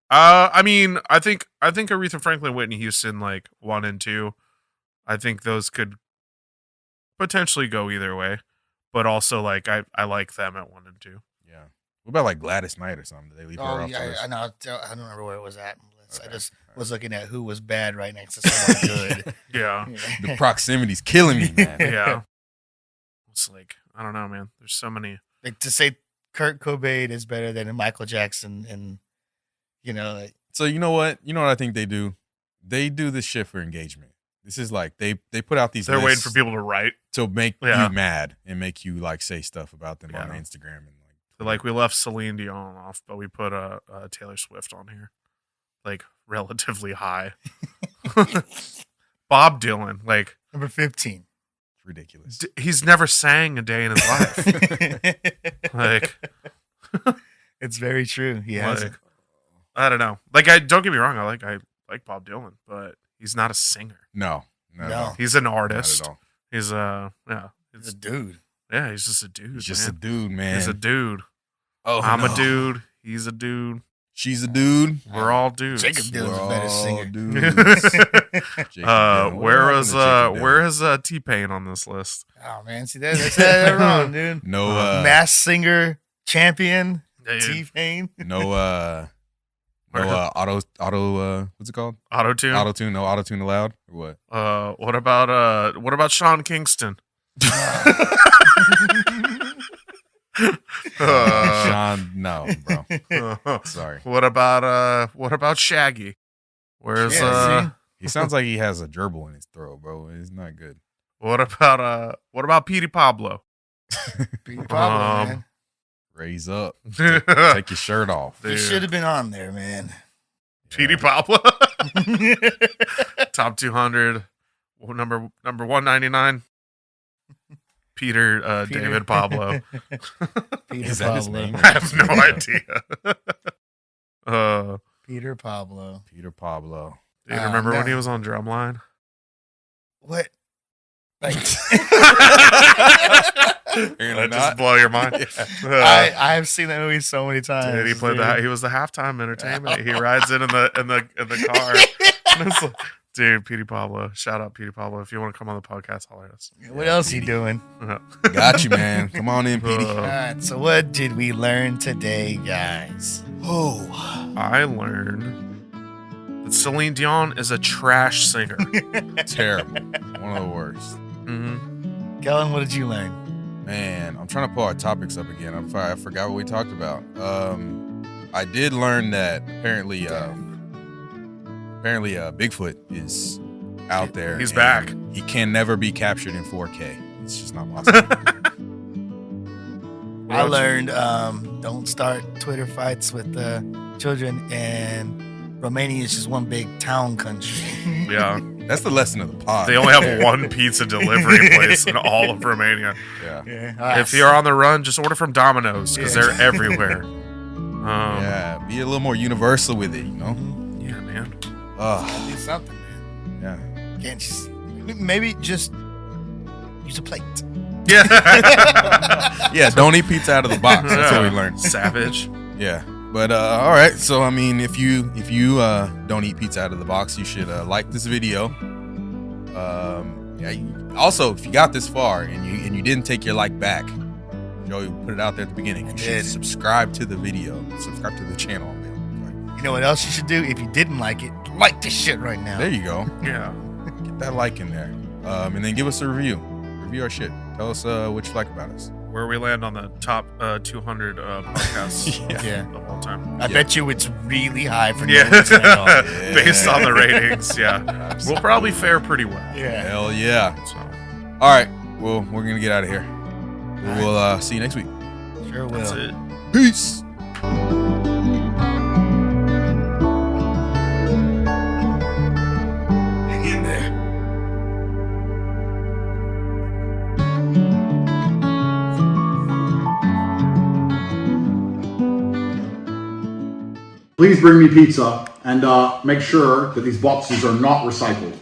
S1: I mean, I think Aretha Franklin, Whitney Houston, like 1 and 2. I think those could potentially go either way, but also like I like them at 1 and 2.
S2: Yeah. What about like Gladys Knight or something? Did they leave her
S3: Oh
S2: off the
S3: yeah,
S2: list?
S3: I know. I don't remember where it was at. On the list.
S2: Okay.
S3: I just was looking at who was bad right next to someone good.
S1: Yeah,
S2: The proximity's killing me, man.
S1: yeah. It's like I don't know, man. There's so many.
S3: Like to say Kurt Cobain is better than Michael Jackson, and like,
S2: So you know what? You know what I think they do? They do this shit for engagement. This is like they put out these.
S1: They're waiting
S2: lists
S1: for people to write.
S2: to make
S1: Yeah.
S2: you mad and make you like say stuff about them on
S1: Yeah.
S2: Instagram and like.
S1: So, like we left Celine Dion off, but we put Taylor Swift on here, like relatively high. Bob Dylan, like
S3: number 15.
S2: It's ridiculous.
S1: he's never sang a day in his life. Like,
S3: It's very true. He has
S1: like, I don't know. Like, I don't get me wrong. I like Bob Dylan, but he's not a singer.
S2: No, not at
S3: No.
S2: all.
S1: He's an
S2: Not
S1: artist.
S2: at all.
S1: He's yeah.
S3: He's a dude.
S1: Yeah, he's just a dude.
S2: He's just
S1: man.
S2: a dude, man.
S1: He's a dude.
S2: Oh,
S1: I'm
S2: no.
S1: a dude. He's a dude.
S2: She's a dude.
S1: We're all dudes.
S3: Jacob Dylan's a better singer.
S2: Dudes. Jacob Dylan. What
S1: Where
S2: happened to Jacob Dylan?
S1: where is T-Pain on this list?
S3: Oh man, see that? They said that wrong, dude.
S2: No,
S3: Mass singer champion
S1: Dude,
S3: T-Pain.
S2: no, auto, what's it called?
S1: Auto-tune.
S2: Auto-tune. No auto-tune allowed or what?
S1: What about Sean Kingston?
S2: Sean, no, bro. Sorry.
S1: What about Shaggy? Where's
S3: Yeah,
S2: He sounds like he has a gerbil in his throat, bro. It's not good.
S1: what about Petey Pablo?
S3: Pretty problem, man.
S2: Raise up. Take your shirt off.
S3: He
S1: Dude.
S3: should have been on there, man.
S1: Petey Pablo. Top 200. Number 199. Peter. David Pablo.
S3: Peter
S2: Is that his
S3: Pablo.
S2: name?
S1: I have no idea.
S3: Peter Pablo.
S2: Peter Pablo.
S1: Do you remember when
S3: no.
S1: he was on Drumline?
S3: What? Like,
S2: Apparently
S1: That just blow your mind.
S3: I have seen that movie so many times.
S1: Dude, he played
S3: dude.
S1: he was the halftime entertainment. He rides in the car. And it's like, dude, Petey Pablo. Shout out Petey Pablo. If you want to come on the podcast, holler at us.
S3: What else he doing?
S2: Got you, man. Come on in, Petey.
S3: All right, so what did we learn today, guys?
S2: Oh,
S1: I learned that Celine Dion is a trash singer.
S2: terrible. One of the worst.
S1: Mm-hmm.
S3: Kellen, what did you learn?
S2: Man, I'm trying to pull our topics up again. I forgot what we talked about. I did learn that apparently Bigfoot is out there.
S1: He's
S2: and
S1: back.
S2: He can never be captured in 4K. It's just not possible.
S3: I learned don't start Twitter fights with children, and Romania is just one big town country.
S1: Yeah.
S2: That's the lesson of the pod.
S1: They only have one pizza delivery place in all of Romania.
S2: Yeah.
S3: Yeah.
S1: If you're on the run, just order from Domino's because
S3: Yeah.
S1: they're everywhere.
S2: Yeah. Be a little more universal with it, you know?
S1: Yeah, man.
S3: do something, man.
S2: Yeah.
S3: Can't just maybe just use a plate.
S1: Yeah.
S2: Yeah, don't eat pizza out of the box. That's what we learned.
S1: Savage.
S2: Yeah. But all right. So I mean, if you don't eat pizza out of the box, you should like this video. Yeah. Also, if you got this far and you didn't take your like back, Joey put it out there at the beginning. You should
S3: did.
S2: subscribe to the video. Subscribe to the channel, man.
S3: You know what else you should do? If you didn't like it, like this shit right now.
S2: There you go.
S1: Yeah.
S2: Get that like in there. And then give us a review. Review our shit. Tell us what you like about us.
S1: where we land on the top 200 podcasts
S3: Yeah.
S1: of all time.
S3: I bet you it's really high for
S1: Yeah,
S3: no reason at all.
S1: based on the ratings. Yeah, we'll probably fare pretty well.
S3: Yeah.
S2: Hell yeah.
S1: So,
S2: All right. Well, we're going to get out of here. We'll see you next week.
S3: Sure will.
S1: that's it.
S2: Peace.
S3: Hang in there.
S4: Please bring me pizza and make sure that these boxes are not recycled.